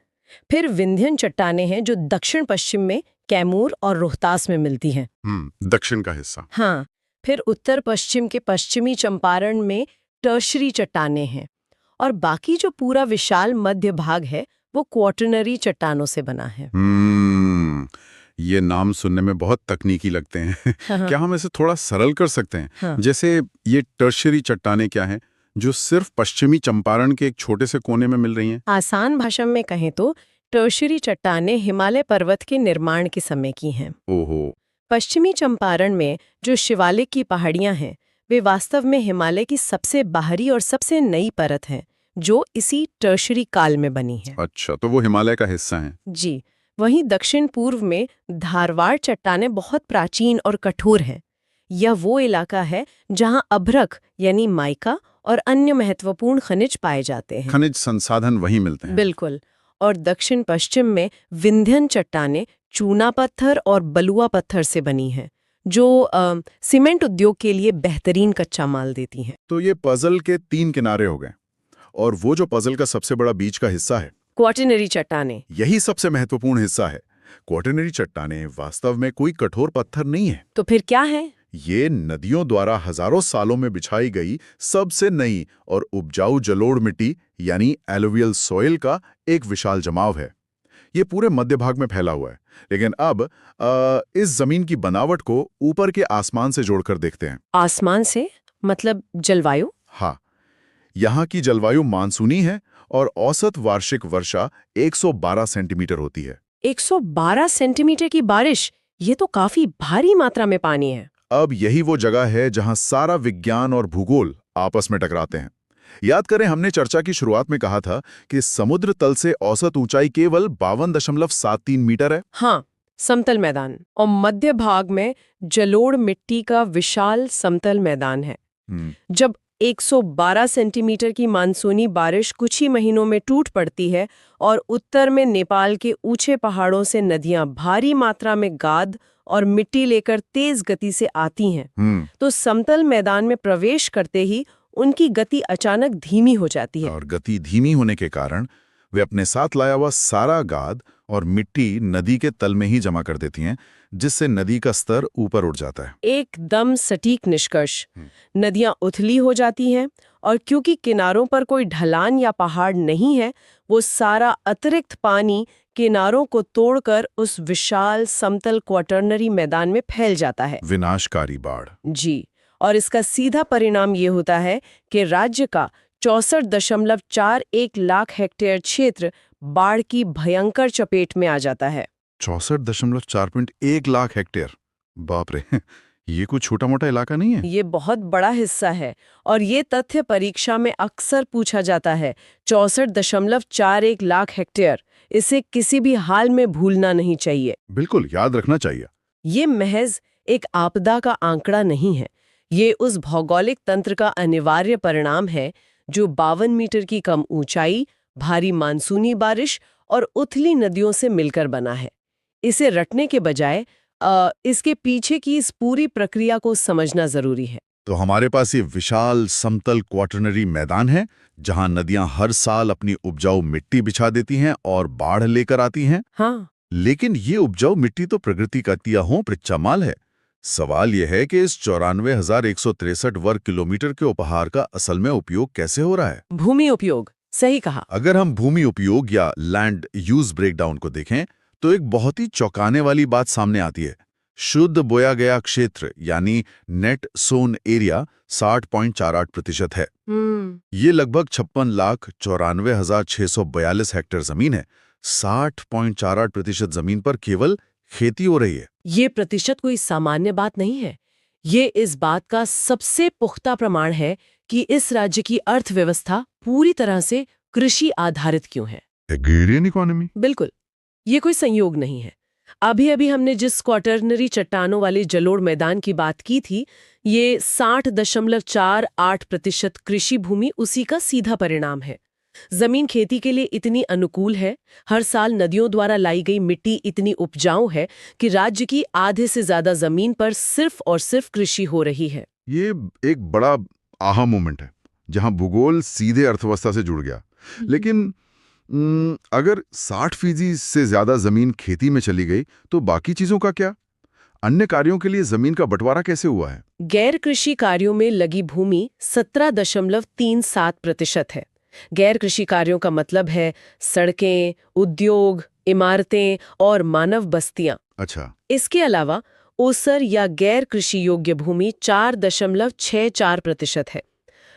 फिर विंध्यन चट्टानें हैं जो दक्षिण पश्चिम में कैमूर और रोहतास में मिलती हैं। दक्षिण का हिस्सा। हाँ, फिर उत्तर पश्चिम के पश्चिमी चंपारण में टर्शरी चट्टानें हैं और बाकी जो पूरा विशाल मध्य भाग है वो क्वाटरनरी चट्टानों से बना है। ये नाम सुनने में बहुत तकनीकी लगते हैं। हाँ। क्या हम इसे थोड़ा सरल कर सकते हैं? हाँ। जैसे ये टर्शरी चट्टानें क्या हैं, जो सिर्फ पश्चिमी चंपारण के एक छोटे से कोने में मिल रही हैं? आसान भाषा में कहें तो टर्शरी चट्टानें हिमालय पर्वत के निर्माण के समय की हैं। ओहो। पश्चिमी चंपारण में जो शिवालिक की पहाड़ियां हैं, वे वास्तव में हिमालय की सबसे बाहरी और सबसे नई परत हैं, जो इसी टर्शरी काल में बनी है। अच्छा, तो वो हिमालय का हिस्सा है। जी। वहीं दक्षिण पूर्व में धारवाड़ चट्टानें बहुत प्राचीन और कठोर हैं। यह वो इलाका है जहां अभ्रक यानी माइका और अन्य महत्वपूर्ण खनिज पाए जाते हैं। खनिज संसाधन वहीं मिलते हैं। बिल्कुल। और दक्षिण पश्चिम में विंध्यन चट्टानें चूना पत्थर और बलुआ पत्थर से बनी हैं, जो सीमेंट उद्योग के लिए बेहतरीन कच्चा माल देती हैं। तो ये पजल के 3 किनारे हो गए, और वो जो पजल का सबसे बड़ा बीच का हिस्सा है, क्वाटरनरी चट्टानें, यही सबसे महत्वपूर्ण हिस्सा है। क्वाटरनरी चट्टानें वास्तव में कोई कठोर पत्थर नहीं है। तो फिर क्या है? ये नदियों द्वारा हजारों सालों में बिछाई गई सबसे नई और उपजाऊ जलोढ़ मिट्टी यानी एलुवियल सॉइल का एक विशाल जमाव है। ये पूरे मध्य भाग में फैला हुआ है। लेकिन अब इस जमीन की बनावट को ऊपर के आसमान से जोड़कर देखते हैं। आसमान से मतलब जलवायु? हाँ, यहाँ की जलवायु मानसूनी है और औसत वार्षिक वर्षा 112 सेंटीमीटर होती है। 112 सेंटीमीटर की बारिश, ये तो काफी भारी मात्रा में पानी है। अब यही वो जगह है जहां सारा विज्ञान और भूगोल आपस में टकराते हैं। याद करें, हमने चर्चा की शुरुआत में कहा था कि समुद्र तल से औसत ऊंचाई केवल 52.73 मीटर है। हाँ, समतल मैदान, और मध्य भाग में जलोढ़ मिट्टी का विशाल समतल मैदान है। जब 112 सेंटीमीटर की मानसूनी बारिश कुछ ही महीनों में टूट पड़ती है और उत्तर में नेपाल के ऊंचे पहाड़ों से नदियां भारी मात्रा में गाद और मिट्टी लेकर तेज गति से आती हैं, तो समतल मैदान में प्रवेश करते ही उनकी गति अचानक धीमी हो जाती है। और गति धीमी होने के कारण वे अपने साथ लाया हुआ सारा गाद और मिट्टी नदी के तल में ही जमा कर देती हैं, जिससे नदी का स्तर ऊपर उठ जाता है। एकदम सटीक निष्कर्ष। नदियां उथली हो जाती हैं और क्योंकि किनारों पर कोई ढलान या पहाड़ नहीं है, वो सारा अतिरिक्त पानी किनारों को तोड़कर उस विशाल समतल क्वाटरनरी मैदान में फैल जाता है। विनाशकारी बाढ़। जी, और इसका सीधा परिणाम ये होता है कि राज्य का 64.41 लाख हेक्टेयर क्षेत्र बाढ़ की भयंकर चपेट में आ जाता है। 64.41 लाख हेक्टेयर, बाप रे, ये कोई छोटा मोटा इलाका नहीं है। ये बहुत बड़ा हिस्सा है और ये तथ्य परीक्षा में अक्सर पूछा जाता है। 64.41 लाख हेक्टेयर, इसे किसी भी हाल में भूलना नहीं चाहिए। बिल्कुल याद रखना चाहिए। ये महज एक आपदा का आंकड़ा नहीं है, ये उस भौगोलिक तंत्र का अनिवार्य परिणाम है जो 52 मीटर की कम ऊंचाई, भारी मानसूनी बारिश और उथली नदियों से मिलकर बना है। इसे रटने के बजाय इसके पीछे की इस पूरी प्रक्रिया को समझना जरूरी है। तो हमारे पास ये विशाल समतल क्वाटरनरी मैदान है जहां नदियां हर साल अपनी उपजाऊ मिट्टी बिछा देती हैं और बाढ़ लेकर आती हैं। हाँ, लेकिन ये उपजाऊ मिट्टी तो प्रकृति का दिया हुआ कच्चा माल है। सवाल यह है कि इस 94,163 वर्ग किलोमीटर के उपहार का असल में उपयोग कैसे हो रहा है। भूमि उपयोग, सही कहा। अगर हम भूमि उपयोग या लैंड यूज ब्रेकडाउन को देखें तो एक बहुत ही चौंकाने वाली बात सामने आती है। शुद्ध बोया गया क्षेत्र यानी नेट सोन एरिया 60.48% है। ये लगभग 56,94,642 हेक्टेयर जमीन है। 60.48% जमीन पर केवल खेती हो रही है। ये प्रतिशत कोई सामान्य बात नहीं है। ये इस बात का सबसे पुख्ता प्रमाण है कि इस राज्य की अर्थव्यवस्था पूरी तरह से कृषि आधारित क्यों है। Agrarian economy. बिल्कुल, ये कोई संयोग नहीं है। अभी अभी हमने जिस क्वाटरनरी चट्टानों वाले जलोढ़ मैदान की बात की थी, ये 60.48% कृषि भूमि उसी का सीधा परिणाम है। जमीन खेती के लिए इतनी अनुकूल है, हर साल नदियों द्वारा लाई गई मिट्टी इतनी उपजाऊ है कि राज्य की आधे से ज्यादा जमीन पर सिर्फ और सिर्फ कृषि हो रही है। ये एक बड़ा आहा मोमेंट है जहां भूगोल सीधे अर्थव्यवस्था से जुड़ गया। लेकिन अगर 60% से ज्यादा जमीन खेती में चली गई तो बाकी चीजों का क्या? अन्य कार्यों के लिए जमीन का बंटवारा कैसे हुआ है? गैर कृषि कार्यों में लगी भूमि 17.37% है। गैर कृषि कार्यों का मतलब है सड़कें, उद्योग, इमारतें और मानव बस्तियां। अच्छा। इसके अलावा ओसर या गैर कृषि योग्य भूमि 4.64% है।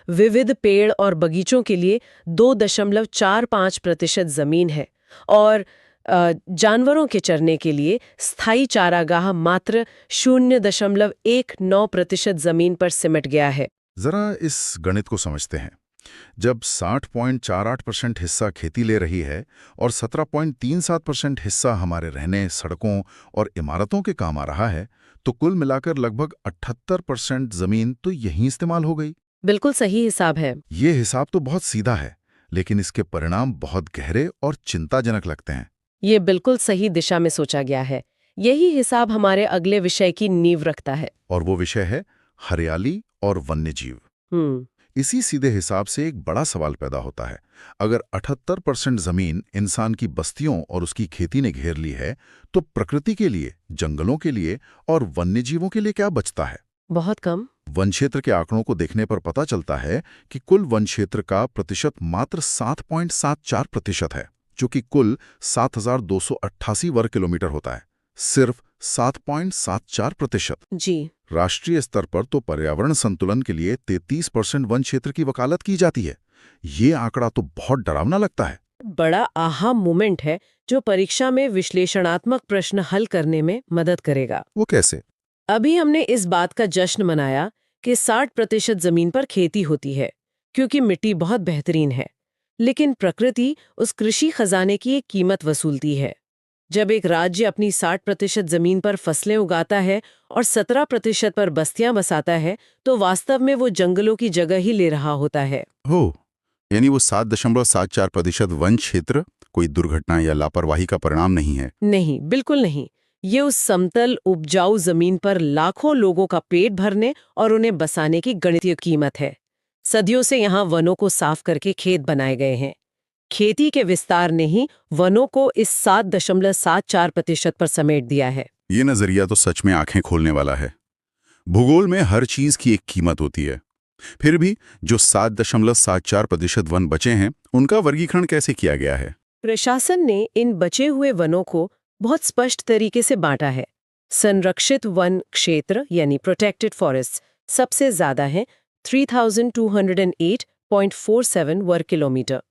विविध पेड़ और बगीचों के लिए 2.45% जमीन है और जानवरों के चरने के लिए स्थायी चारागाह मात्र 0.19% जमीन पर सिमट गया है। जरा इस गणित को समझते हैं। जब 60.48% हिस्सा खेती ले रही है और 17.37% हिस्सा हमारे रहने, सड़कों और इमारतों के काम आ रहा है, तो कुल मिलाकर लगभग 78% जमीन तो यहीं इस्तेमाल हो गई। बिल्कुल सही हिसाब है। ये हिसाब तो बहुत सीधा है, लेकिन इसके परिणाम बहुत गहरे और चिंताजनक लगते हैं। ये बिल्कुल सही दिशा में सोचा गया है। यही हिसाब हमारे अगले विषय की नींव रखता है। और वो विषय है हरियाली और वन्यजीव। इसी सीधे हिसाब से एक बड़ा सवाल पैदा होता है। अगर 78% जमीन इंसान की बस्तियों और उसकी खेती ने घेर ली है, तो प्रकृति के लिए, जंगलों के लिए और वन्यजीवों के लिए क्या बचता है? बहुत कम। वन क्षेत्र के आंकड़ों को देखने पर पता चलता है कि कुल वन क्षेत्र का प्रतिशत मात्र 7.74% है, जो कि कुल 7,288 वर्ग किलोमीटर होता है। सिर्फ 7.74%। जी। राष्ट्रीय स्तर पर तो पर्यावरण संतुलन के लिए 33% वन क्षेत्र की वकालत की जाती है। ये आंकड़ा तो बहुत डरावना लगता है। बड़ा आहा मोमेंट है जो परीक्षा में विश्लेषणात्मक प्रश्न हल करने में मदद करेगा। वो कैसे? अभी हमने इस बात का जश्न मनाया कि 60% जमीन पर खेती होती है क्योंकि मिट्टी बहुत बेहतरीन है, लेकिन प्रकृति उस कृषि खजाने की एक कीमत वसूलती है। जब एक राज्य अपनी 60% जमीन पर फसलें उगाता है और 17% पर बस्तियां बसाता है, तो वास्तव में वो जंगलों की जगह ही ले रहा होता है। हो, यानी वो 7.74% वन क्षेत्र कोई दुर्घटना या लापरवाही का परिणाम नहीं है। नहीं, बिल्कुल नहीं। ये उस समतल उपजाऊ जमीन पर लाखों लोगों का पेट भरने और उन्हें बसाने की गणितीय कीमत है। सदियों से यहाँ वनों को साफ करके खेत बनाए गए हैं। खेती के विस्तार ने ही वनों को इस 7.74% पर समेट दिया है। ये नजरिया तो सच में आंखें खोलने वाला है। भूगोल में हर चीज की एक कीमत होती है। फिर भी जो 7.74% वन बचे हैं, उनका वर्गीकरण कैसे किया गया है? प्रशासन ने इन बचे हुए वनों को बहुत स्पष्ट तरीके से बांटा है। संरक्षित वन क्षेत्र यानी प्रोटेक्टेड फॉरेस्ट सबसे ज्यादा है, 3208.47 वर्ग किलोमीटर।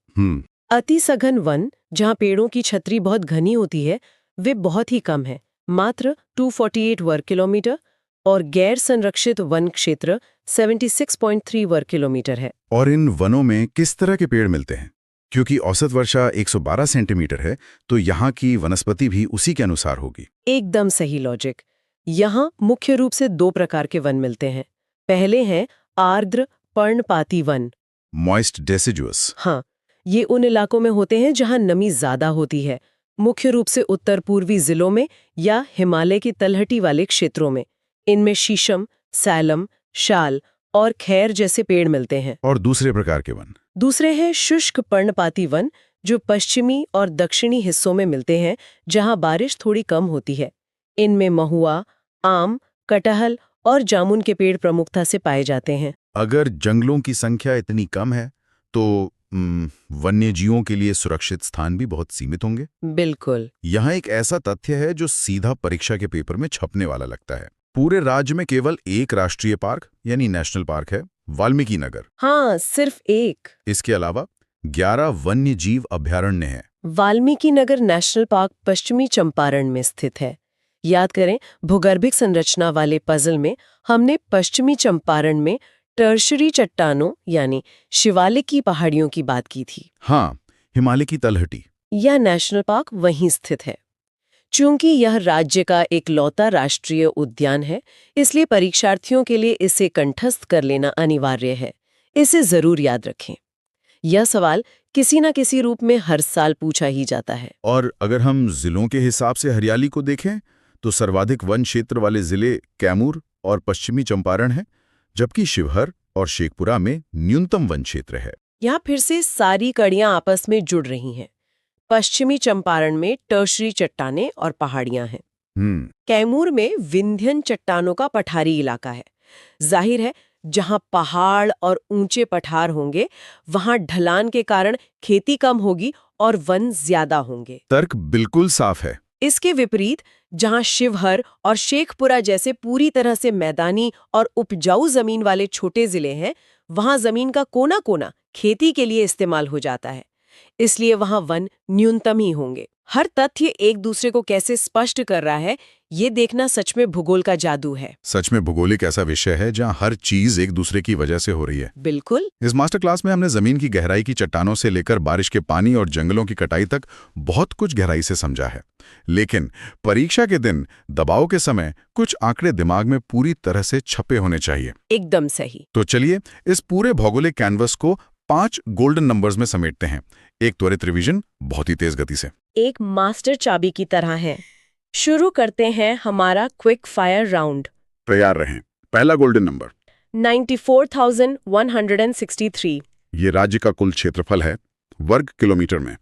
अति सघन वन, जहां पेड़ों की छतरी बहुत घनी होती है, वे बहुत ही कम है, मात्र 248 वर्ग किलोमीटर। और गैर संरक्षित वन क्षेत्र 76.3 वर्ग किलोमीटर है। और इन वनों में किस तरह के पेड़ मिलते हैं? क्योंकि औसत वर्षा 112 सेंटीमीटर है, तो यहाँ की वनस्पति भी उसी के अनुसार होगी। एकदम सही लॉजिक। यहाँ मुख्य रूप से 2 प्रकार के वन मिलते हैं। पहले हैं आर्द्र पर्णपाती वन, मॉइस्ट डेसिडुअस। हाँ, ये उन इलाकों में होते हैं जहाँ नमी ज्यादा होती है, मुख्य रूप से उत्तर पूर्वी जिलों में या हिमालय की तलहटी वाले क्षेत्रों में। इनमें शीशम, सैलम, शाल और खैर जैसे पेड़ मिलते हैं। और दूसरे प्रकार के वन? दूसरे हैं शुष्क पर्णपाती वन, जो पश्चिमी और दक्षिणी हिस्सों में मिलते हैं, जहां बारिश थोड़ी कम होती है। इनमें महुआ, आम, कटहल और जामुन के पेड़ प्रमुखता से पाए जाते हैं। अगर जंगलों की संख्या इतनी कम है तो वन्यजीवों के लिए सुरक्षित स्थान भी बहुत सीमित होंगे। बिल्कुल। यहाँ एक ऐसा तथ्य है जो सीधा परीक्षा के पेपर में छपने वाला लगता है। पूरे राज्य में केवल एक राष्ट्रीय पार्क यानी नेशनल पार्क है, वाल्मीकि नगर। हाँ, सिर्फ एक। इसके अलावा 11 वन्य जीव अभयारण्य हैं। वाल्मीकि नगर नेशनल पार्क पश्चिमी चंपारण में स्थित है। याद करें, भूगर्भिक संरचना वाले पजल में हमने पश्चिमी चंपारण में टर्शरी चट्टानों यानी शिवालिक की पहाड़ियों की बात की थी। हाँ, हिमालय की तलहटी। यह नेशनल पार्क वहीं स्थित है। चूंकि यह राज्य का एकलौता राष्ट्रीय उद्यान है, इसलिए परीक्षार्थियों के लिए इसे कंठस्थ कर लेना अनिवार्य है। इसे जरूर याद रखें। यह सवाल किसी न किसी रूप में हर साल पूछा ही जाता है। और अगर हम जिलों के हिसाब से हरियाली को देखें तो सर्वाधिक वन क्षेत्र वाले जिले कैमूर और पश्चिमी चंपारण हैं, जबकि शिवहर और शेखपुरा में न्यूनतम वन क्षेत्र है। यहाँ फिर से सारी कड़ियां आपस में जुड़ रही हैं। पश्चिमी चंपारण में टर्शरी चट्टानें और पहाड़ियां हैं। कैमूर में विंध्यन चट्टानों का पठारी इलाका है। जाहिर है, जहां पहाड़ और ऊंचे पठार होंगे, वहां ढलान के कारण खेती कम होगी और वन ज्यादा होंगे। तर्क बिल्कुल साफ है। इसके विपरीत जहां शिवहर और शेखपुरा जैसे पूरी तरह से मैदानी और उपजाऊ जमीन वाले छोटे जिले हैं, वहां जमीन का कोना कोना खेती के लिए इस्तेमाल हो जाता है। इसलिए वहां वन न्यूनतम ही होंगे। हर तथ्य एक दूसरे को कैसे स्पष्ट कर रहा है, ये देखना सच में भूगोल का जादू है। सच में भूगोलिक ऐसा विषय है जहां हर चीज एक दूसरे की वजह से हो रही है। बिल्कुल। इस मास्टर क्लास में हमने जमीन की गहराई की चट्टानों से लेकर बारिश के पानी और जंगलों की कटाई तक बहुत कुछ गहराई से समझा है। लेकिन परीक्षा के दिन दबाव के समय कुछ आंकड़े दिमाग में पूरी तरह से छपे होने चाहिए। एकदम सही। तो चलिए इस पूरे भौगोलिक कैनवस को 5 गोल्डन नंबर्स में समेटते हैं, एक त्वरित रिवीजन बहुत ही तेज गति से। एक मास्टर चाबी की तरह है। शुरू करते हैं हमारा क्विक फायर राउंड। तैयार रहें। पहला गोल्डन नंबर 94,163। ये राज्य का कुल क्षेत्रफल है वर्ग किलोमीटर में।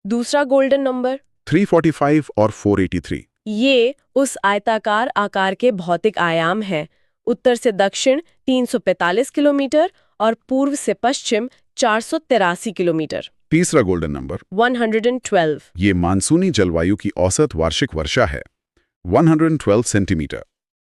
दूसरा गोल्डन नंबर 345 और 483। ये उस आयताकार आकार के भौतिक आयाम हैं। उत्तर से दक्षिण 345 किलोमीटर और पूर्व से पश्चिम 483 किलोमीटर। तीसरा गोल्डन नंबर 112। ये मानसूनी जलवायु की औसत वार्षिक वर्षा है 112 सेंटीमीटर।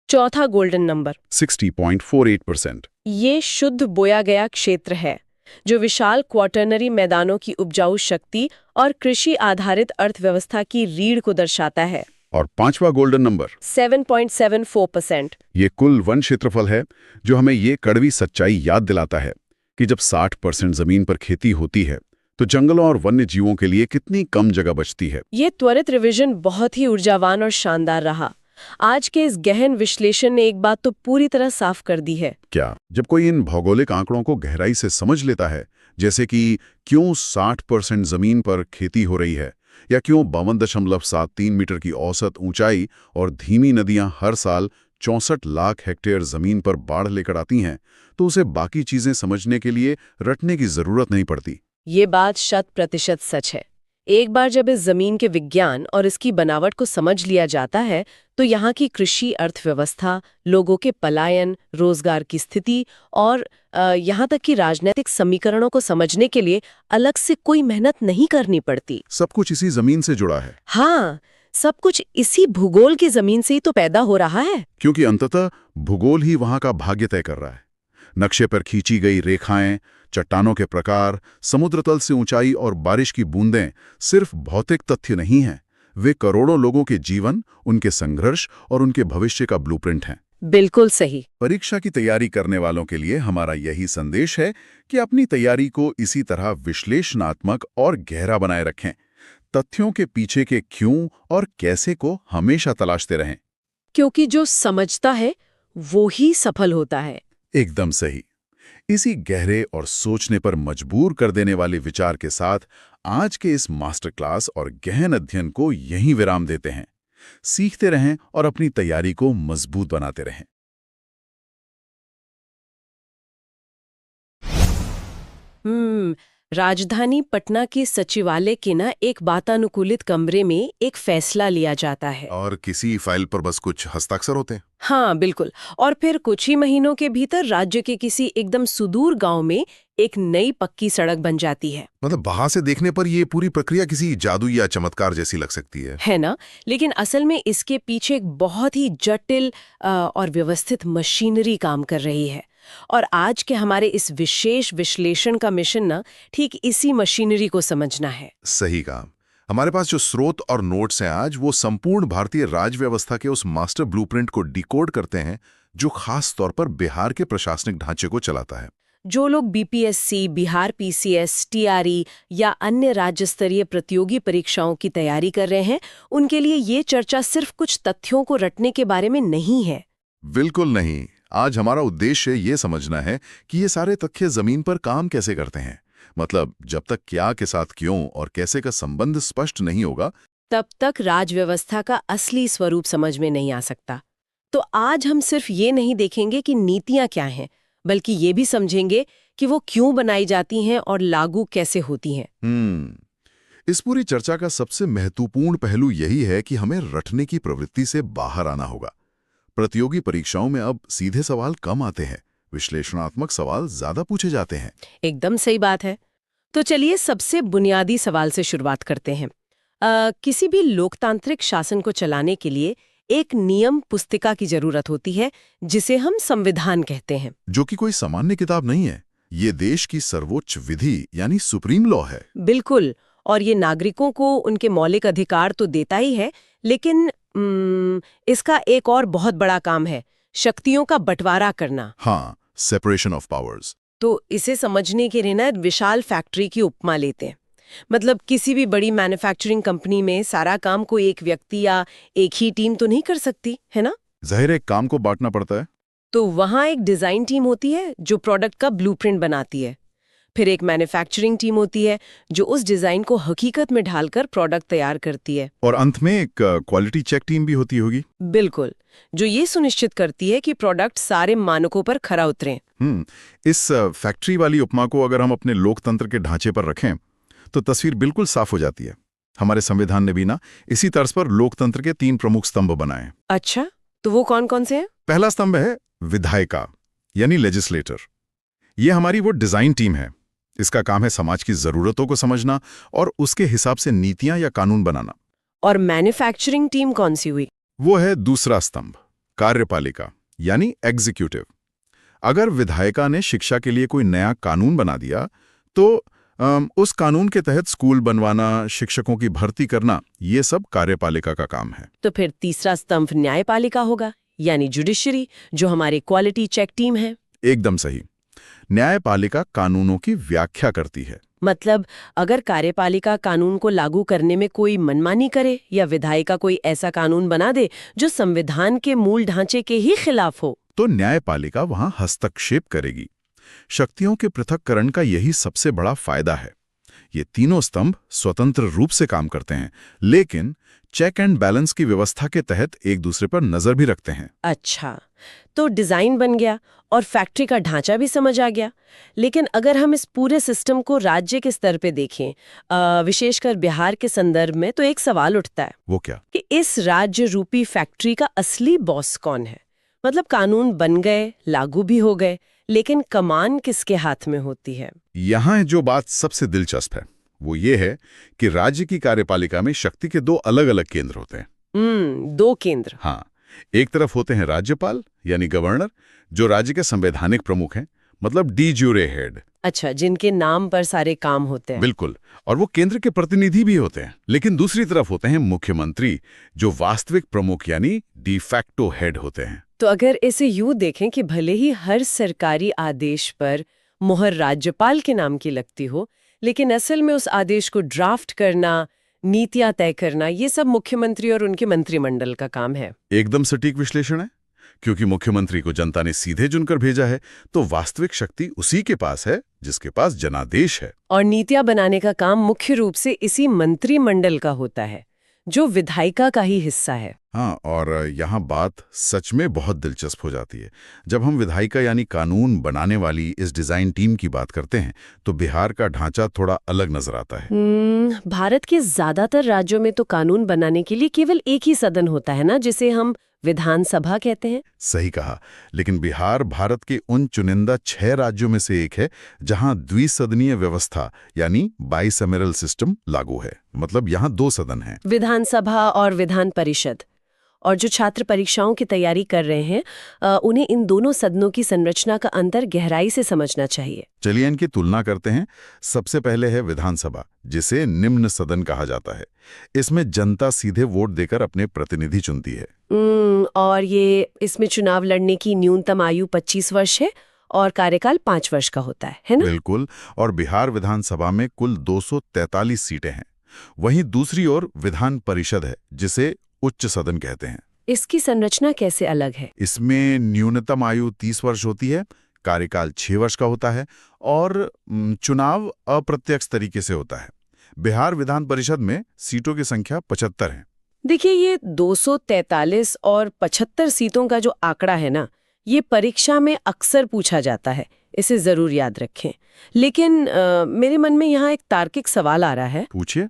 चौथा गोल्डन नंबर 60.48%। ये शुद्ध बोया गया क्षेत्र है, जो विशाल क्वाटरनरी मैदानों की उपजाऊ शक्ति और कृषि आधारित अर्थव्यवस्था की रीढ़ को दर्शाता है। और पांचवा गोल्डन नंबर 7.74%। ये कुल वन क्षेत्रफल है, जो हमें ये कड़वी सच्चाई याद दिलाता है कि जब 60% जमीन पर खेती होती है तो जंगलों और वन्य जीवों के लिए कितनी कम जगह बचती है। ये त्वरित रिवीजन बहुत ही ऊर्जावान और शानदार रहा। आज के इस गहन विश्लेषण ने एक बात तो पूरी तरह साफ कर दी है। क्या? जब कोई इन भौगोलिक आंकड़ों को गहराई से समझ लेता है, जैसे कि क्यों 60% जमीन पर खेती हो रही है, या क्यों 52.73 मीटर की औसत ऊंचाई और धीमी नदियां हर साल 64 लाख हेक्टेयर जमीन पर बाढ़ लेकर आती हैं, तो उसे बाकी चीजें समझने के लिए रटने की जरूरत नहीं पड़ती। ये बात 100% सच है। एक बार जब इस जमीन के विज्ञान और इसकी बनावट को समझ लिया जाता है, तो यहाँ की कृषि अर्थव्यवस्था, लोगों के पलायन, रोजगार की स्थिति और यहाँ तक कि राजनीतिक समीकरणों को समझने के लिए अलग से कोई मेहनत नहीं करनी पड़ती। सब कुछ इसी जमीन से जुड़ा है। हाँ, सब कुछ इसी भूगोल की जमीन से ही तो पैदा हो रहा है। क्योंकि अंततः भूगोल ही वहां का भाग्य तय कर रहा है। नक्शे पर खींची गई रेखाएं, चट्टानों के प्रकार, समुद्र तल से ऊंचाई और बारिश की बूंदें सिर्फ भौतिक तथ्य नहीं हैं, वे करोड़ों लोगों के जीवन, उनके संघर्ष और उनके भविष्य का ब्लूप्रिंट हैं। बिल्कुल सही। परीक्षा की तैयारी करने वालों के लिए हमारा यही संदेश है कि अपनी तैयारी को इसी तरह विश्लेषणात्मक और गहरा बनाए रखें। तथ्यों के पीछे के क्यों और कैसे को हमेशा तलाशते रहें, क्योंकि जो समझता है वो ही सफल होता है। एकदम सही। इसी गहरे और सोचने पर मजबूर कर देने वाले विचार के साथ आज के इस मास्टर क्लास और गहन अध्ययन को यहीं विराम देते हैं। सीखते रहें और अपनी तैयारी को मजबूत बनाते रहें। राजधानी पटना के सचिवालय के ना एक वातानुकूलित कमरे में एक फैसला लिया जाता है। और किसी फाइल पर बस कुछ हस्ताक्षर होते हैं। हाँ बिल्कुल। और फिर कुछ ही महीनों के भीतर राज्य के किसी एकदम सुदूर गांव में एक नई पक्की सड़क बन जाती है। मतलब बाहर से देखने पर ये पूरी प्रक्रिया किसी जादू या चमत्कार जैसी लग सकती है ना? लेकिन असल में इसके पीछे एक बहुत ही जटिल और व्यवस्थित मशीनरी काम कर रही है। और आज के हमारे इस विशेष विश्लेषण का मिशन ना ठीक इसी मशीनरी को समझना है। सही कहा। हमारे पास जो स्रोत और नोट्स हैं आज, वो संपूर्ण भारतीय राज व्यवस्था के उस मास्टर ब्लूप्रिंट को डिकोड करते हैं जो खास तौर पर बिहार के प्रशासनिक ढांचे को चलाता है। जो लोग बीपीएससी, बिहार पीसीएस, टीआरई या अन्य राज्य स्तरीय प्रतियोगी परीक्षाओं की तैयारी कर रहे हैं, उनके लिए ये चर्चा सिर्फ कुछ तथ्यों को रटने के बारे में नहीं है। बिल्कुल नहीं। आज हमारा उद्देश्य ये समझना है कि ये सारे तथ्य जमीन पर काम कैसे करते हैं। मतलब जब तक क्या के साथ क्यों और कैसे का संबंध स्पष्ट नहीं होगा, तब तक राजव्यवस्था का असली स्वरूप समझ में नहीं आ सकता। तो आज हम सिर्फ ये नहीं देखेंगे कि नीतियां क्या हैं, बल्कि ये भी समझेंगे कि वो क्यों बनाई जाती हैं और लागू कैसे होती हैं। इस पूरी चर्चा का सबसे महत्वपूर्ण पहलू यही है कि हमें रटने की प्रवृत्ति से बाहर आना होगा। प्रतियोगी परीक्षाओं में अब सीधे सवाल कम आते हैं, विश्लेषणात्मक सवाल ज्यादा पूछे जाते हैं। एकदम सही बात है। तो चलिए सबसे बुनियादी सवाल से शुरुआत करते हैं। किसी भी लोकतांत्रिक शासन को चलाने के लिए एक नियम पुस्तिका की जरूरत होती है, जिसे हम संविधान कहते हैं। जो कि कोई सामान्य किताब नहीं है, ये देश की सर्वोच्च विधि यानी सुप्रीम लॉ है। बिल्कुल। और ये नागरिकों को उनके मौलिक अधिकार तो देता ही है, लेकिन इसका एक और बहुत बड़ा काम है, शक्तियों का बंटवारा करना। हाँ, सेपरेशन ऑफ पावर्स। तो इसे समझने के लिए ना विशाल फैक्ट्री की उपमा लेते हैं। मतलब किसी भी बड़ी मैन्युफैक्चरिंग कंपनी में सारा काम कोई एक व्यक्ति या एक ही टीम तो नहीं कर सकती, है ना? जाहिर है काम को बांटना पड़ता है। तो वहाँ एक डिजाइन टीम होती है जो प्रोडक्ट का ब्लूप्रिंट बनाती है। फिर एक मैन्युफैक्चरिंग टीम होती है जो उस डिजाइन को हकीकत में ढालकर प्रोडक्ट तैयार करती है। और अंत में एक क्वालिटी चेक टीम भी होती होगी। बिल्कुल, जो ये सुनिश्चित करती है कि प्रोडक्ट सारे मानकों पर खरा उतरे। इस फैक्ट्री वाली उपमा को अगर हम अपने लोकतंत्र के ढांचे पर रखें तो तस्वीर बिल्कुल साफ हो जाती है। हमारे संविधान ने भी ना इसी तर्ज पर लोकतंत्र के 3 प्रमुख स्तंभ बनाए। अच्छा, तो वो कौन कौन से हैं? पहला स्तंभ है विधायिका यानी लेजिस्लेटर। ये हमारी वो डिजाइन टीम है। इसका काम है समाज की जरूरतों को समझना और उसके हिसाब से नीतियां या कानून बनाना। और मैन्युफैक्चरिंग टीम कौन सी हुई? वो है दूसरा स्तंभ, कार्यपालिका यानी एग्जीक्यूटिव। अगर विधायिका ने शिक्षा के लिए कोई नया कानून बना दिया तो उस कानून के तहत स्कूल बनवाना, शिक्षकों की भर्ती करना, ये सब कार्यपालिका का काम है। तो फिर तीसरा स्तंभ न्यायपालिका होगा यानी जुडिशरी, जो हमारी क्वालिटी चेक टीम है। एकदम सही। न्यायपालिका कानूनों की व्याख्या करती है। मतलब अगर कार्यपालिका कानून को लागू करने में कोई मनमानी करे या विधायिका कोई ऐसा कानून बना दे जो संविधान के मूल ढांचे के ही खिलाफ हो, तो न्यायपालिका वहां हस्तक्षेप करेगी। शक्तियों के पृथक्करण का यही सबसे बड़ा फायदा है। ये तीनों स्तंभ स्वतंत्र रूप से काम करते हैं, लेकिन चेक एंड बैलेंस की व्यवस्था के तहत एक दूसरे पर नजर भी रखते हैं। अच्छा, तो डिजाइन बन गया और फैक्ट्री का ढांचा भी समझ आ गया। लेकिन अगर हम इस पूरे सिस्टम को राज्य के स्तर पे देखें, विशेषकर बिहार के संदर्भ में, तो एक सवाल उठता है। वो क्या? कि इस राज्य रूपी फैक्ट्री का असली बॉस कौन है? मतलब कानून बन गए, लागू भी हो गए, लेकिन कमान किसके हाथ में होती है? यहाँ जो बात सबसे दिलचस्प है वो ये है कि राज्य की कार्यपालिका में शक्ति के 2 अलग-अलग केंद्र होते हैं। 2 केंद्र। हाँ, एक तरफ होते हैं राज्यपाल यानी गवर्नर, जो राज्य के संवैधानिक प्रमुख हैं, मतलब डी ज्यूरे हेड। अच्छा, जिनके नाम पर सारे काम होते हैं। बिल्कुल, और वो केंद्र के प्रतिनिधि भी होते हैं। लेकिन दूसरी तरफ होते हैं मुख्यमंत्री, जो वास्तविक प्रमुख यानी डी फैक्टो हेड होते हैं। तो अगर इसे यूं देखें कि भले ही हर सरकारी आदेश पर मुहर राज्यपाल के नाम की लगती हो, लेकिन असल में उस आदेश को ड्राफ्ट करना, नीतियां तय करना, ये सब मुख्यमंत्री और उनके मंत्रिमंडल का काम है। एकदम सटीक विश्लेषण है। क्योंकि मुख्यमंत्री को जनता ने सीधे चुनकर भेजा है, तो वास्तविक शक्ति उसी के पास है जिसके पास जनादेश है। और नीतियां बनाने का काम मुख्य रूप से इसी मंत्रिमंडल का होता है, जो विधायिका का ही हिस्सा है। हाँ, और यहाँ बात सच में बहुत दिलचस्प हो जाती है। जब हम विधायिका यानी कानून बनाने वाली इस डिजाइन टीम की बात करते हैं तो बिहार का ढांचा थोड़ा अलग नजर आता है। भारत के ज्यादातर राज्यों में तो कानून बनाने के लिए केवल एक ही सदन होता है ना, जिसे हम विधानसभा कहते हैं। सही कहा, लेकिन बिहार भारत के उन चुनिंदा 6 राज्यों में से एक है जहां द्विसदनीय व्यवस्था यानी बाइसैमरल सिस्टम लागू है। मतलब यहाँ 2 सदन हैं। विधानसभा और विधान परिषद। और जो छात्र परीक्षाओं की तैयारी कर रहे हैं उन्हें इन दोनों सदनों की संरचना का अंतर गहराई से समझना चाहिए। चलिए इनकी तुलना करते हैं। सबसे पहले है विधानसभा, जिसे निम्न सदन कहा जाता है। इसमें जनता सीधे वोट देकर अपने प्रतिनिधि चुनती है। और इसमें चुनाव लड़ने की न्यूनतम आयु 25 वर्ष है और कार्यकाल 5 वर्ष का होता है ना? बिल्कुल। और बिहार विधानसभा में कुल 243 सीटें हैं। वहीं दूसरी ओर विधान परिषद है, जिसे उच्च सदन कहते हैं। इसकी संरचना कैसे अलग है? इसमें न्यूनतम आयु 30 वर्ष होती है, कार्यकाल 6 वर्ष का होता है और चुनाव अप्रत्यक्ष तरीके से होता है। बिहार विधान परिषद में सीटों की संख्या 75 है। देखिए, ये 243 और 75 सीटों का जो आंकड़ा है ना, ये परीक्षा में अक्सर पूछा जाता है, इसे जरूर याद रखें। लेकिन मेरे मन में यहाँ एक तार्किक सवाल आ रहा है। पूछिए।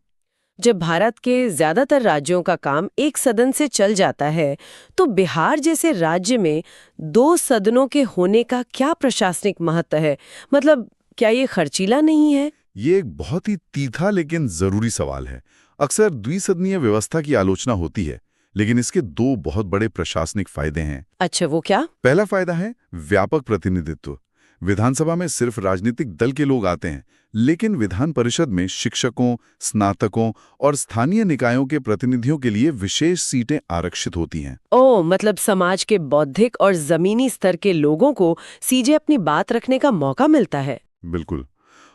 जब भारत के ज्यादातर राज्यों का काम एक सदन से चल जाता है, तो बिहार जैसे राज्य में 2 सदनों के होने का क्या प्रशासनिक महत्व है? मतलब क्या ये खर्चीला नहीं है? ये एक बहुत ही तीखा लेकिन जरूरी सवाल है। अक्सर द्विसदनीय व्यवस्था की आलोचना होती है, लेकिन इसके 2 बहुत बड़े प्रशासनिक फायदे हैं। अच्छा, वो क्या? पहला फायदा है व्यापक प्रतिनिधित्व। विधानसभा में सिर्फ राजनीतिक दल के लोग आते हैं, लेकिन विधान परिषद में शिक्षकों, स्नातकों और स्थानीय निकायों के प्रतिनिधियों के लिए विशेष सीटें आरक्षित होती हैं। ओह, मतलब समाज के बौद्धिक और जमीनी स्तर के लोगों को सीधे अपनी बात रखने का मौका मिलता है। बिल्कुल।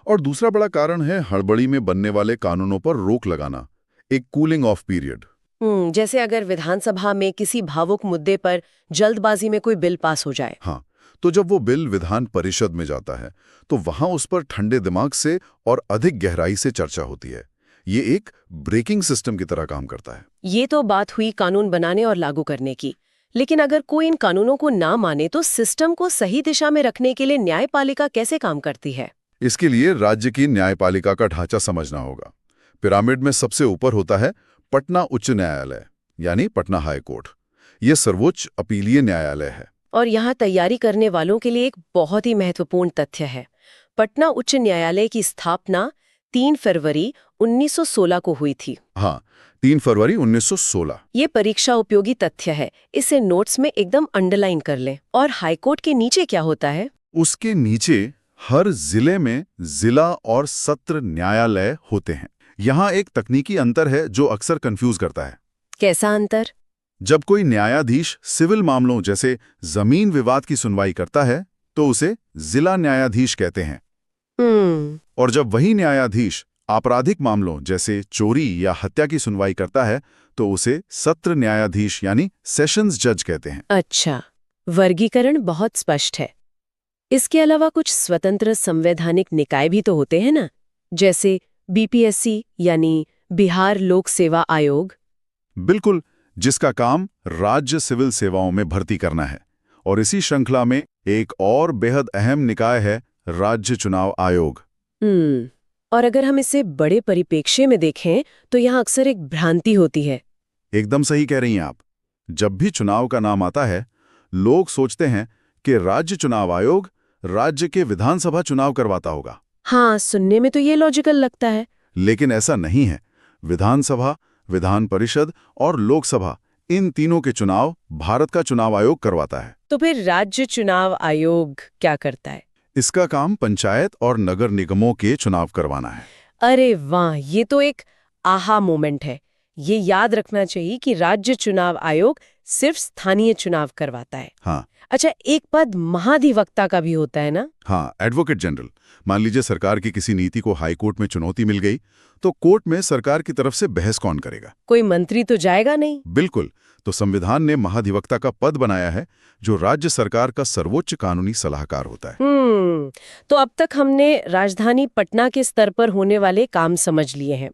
और दूसरा बड़ा कारण है हड़बड़ी में बनने वाले कानूनों पर रोक लगाना, एक कूलिंग ऑफ पीरियड। जैसे अगर विधानसभा में किसी भावुक मुद्दे पर जल्दबाजी में कोई बिल पास हो जाए। हाँ, तो जब वो बिल विधान परिषद में जाता है तो वहां उस पर ठंडे दिमाग से और अधिक गहराई से चर्चा होती है। ये एक ब्रेकिंग सिस्टम की तरह काम करता है। ये तो बात हुई कानून बनाने और लागू करने की। लेकिन अगर कोई इन कानूनों को ना माने तो सिस्टम को सही दिशा में रखने के लिए न्यायपालिका कैसे काम करती है? इसके लिए राज्य की न्यायपालिका का ढांचा समझना होगा। पिरामिड में सबसे ऊपर होता है पटना उच्च न्यायालय, यानी पटना हाई कोर्ट। यह सर्वोच्च अपीलीय न्यायालय है। और यहाँ तैयारी करने वालों के लिए एक बहुत ही महत्वपूर्ण तथ्य है। पटना उच्च न्यायालय की स्थापना 3 फरवरी 1916 को हुई थी। हाँ, 3 फरवरी 1916। ये परीक्षा उपयोगी तथ्य है, इसे नोट्स में एकदम अंडरलाइन कर लें। और हाईकोर्ट के नीचे क्या होता है? उसके नीचे हर जिले में जिला और सत्र न्यायालय होते हैं। यहाँ एक तकनीकी अंतर है जो अक्सर कंफ्यूज करता है। कैसा अंतर? जब कोई न्यायाधीश सिविल मामलों जैसे जमीन विवाद की सुनवाई करता है तो उसे जिला न्यायाधीश कहते हैं। और जब वही न्यायाधीश आपराधिक मामलों जैसे चोरी या हत्या की सुनवाई करता है तो उसे सत्र न्यायाधीश यानी सेशंस जज कहते हैं। अच्छा, वर्गीकरण बहुत स्पष्ट है। इसके अलावा कुछ स्वतंत्र संवैधानिक निकाय भी तो होते हैं ना, जैसे बीपीएससी यानी बिहार लोक सेवा आयोग। बिल्कुल, जिसका काम राज्य सिविल सेवाओं में भर्ती करना है। और इसी श्रृंखला में एक और बेहद अहम निकाय है राज्य चुनाव आयोग। और अगर हम इसे बड़े परिप्रेक्ष्य में देखें तो यहाँ अक्सर एक भ्रांति होती है। एकदम सही कह रही हैं आप। जब भी चुनाव का नाम आता है, लोग सोचते हैं कि राज्य चुनाव आयोग राज्य के विधानसभा चुनाव करवाता होगा। हाँ, सुनने में तो ये लॉजिकल लगता है। लेकिन ऐसा नहीं है। विधानसभा, विधान परिषद और लोकसभा, इन तीनों के चुनाव भारत का चुनाव आयोग करवाता है। तो फिर राज्य चुनाव आयोग क्या करता है? इसका काम पंचायत और नगर निगमों के चुनाव करवाना है। अरे वाह, ये तो एक आहा मोमेंट है। ये याद रखना चाहिए कि राज्य चुनाव आयोग सिर्फ स्थानीय चुनाव करवाता है। हाँ। अच्छा, एक पद महाधिवक्ता का भी होता है ना? हाँ, एडवोकेट जनरल। मान लीजिए सरकार की किसी नीति को हाई कोर्ट में चुनौती मिल गई, तो कोर्ट में सरकार की तरफ से बहस कौन करेगा? कोई मंत्री तो जाएगा नहीं। बिल्कुल। तो संविधान ने महाधिवक्ता का पद बनाया है, जो राज्य सरकार का सर्वोच्च कानूनी सलाहकार होता है। तो अब तक हमने राजधानी पटना के स्तर पर होने वाले काम समझ लिए हैं,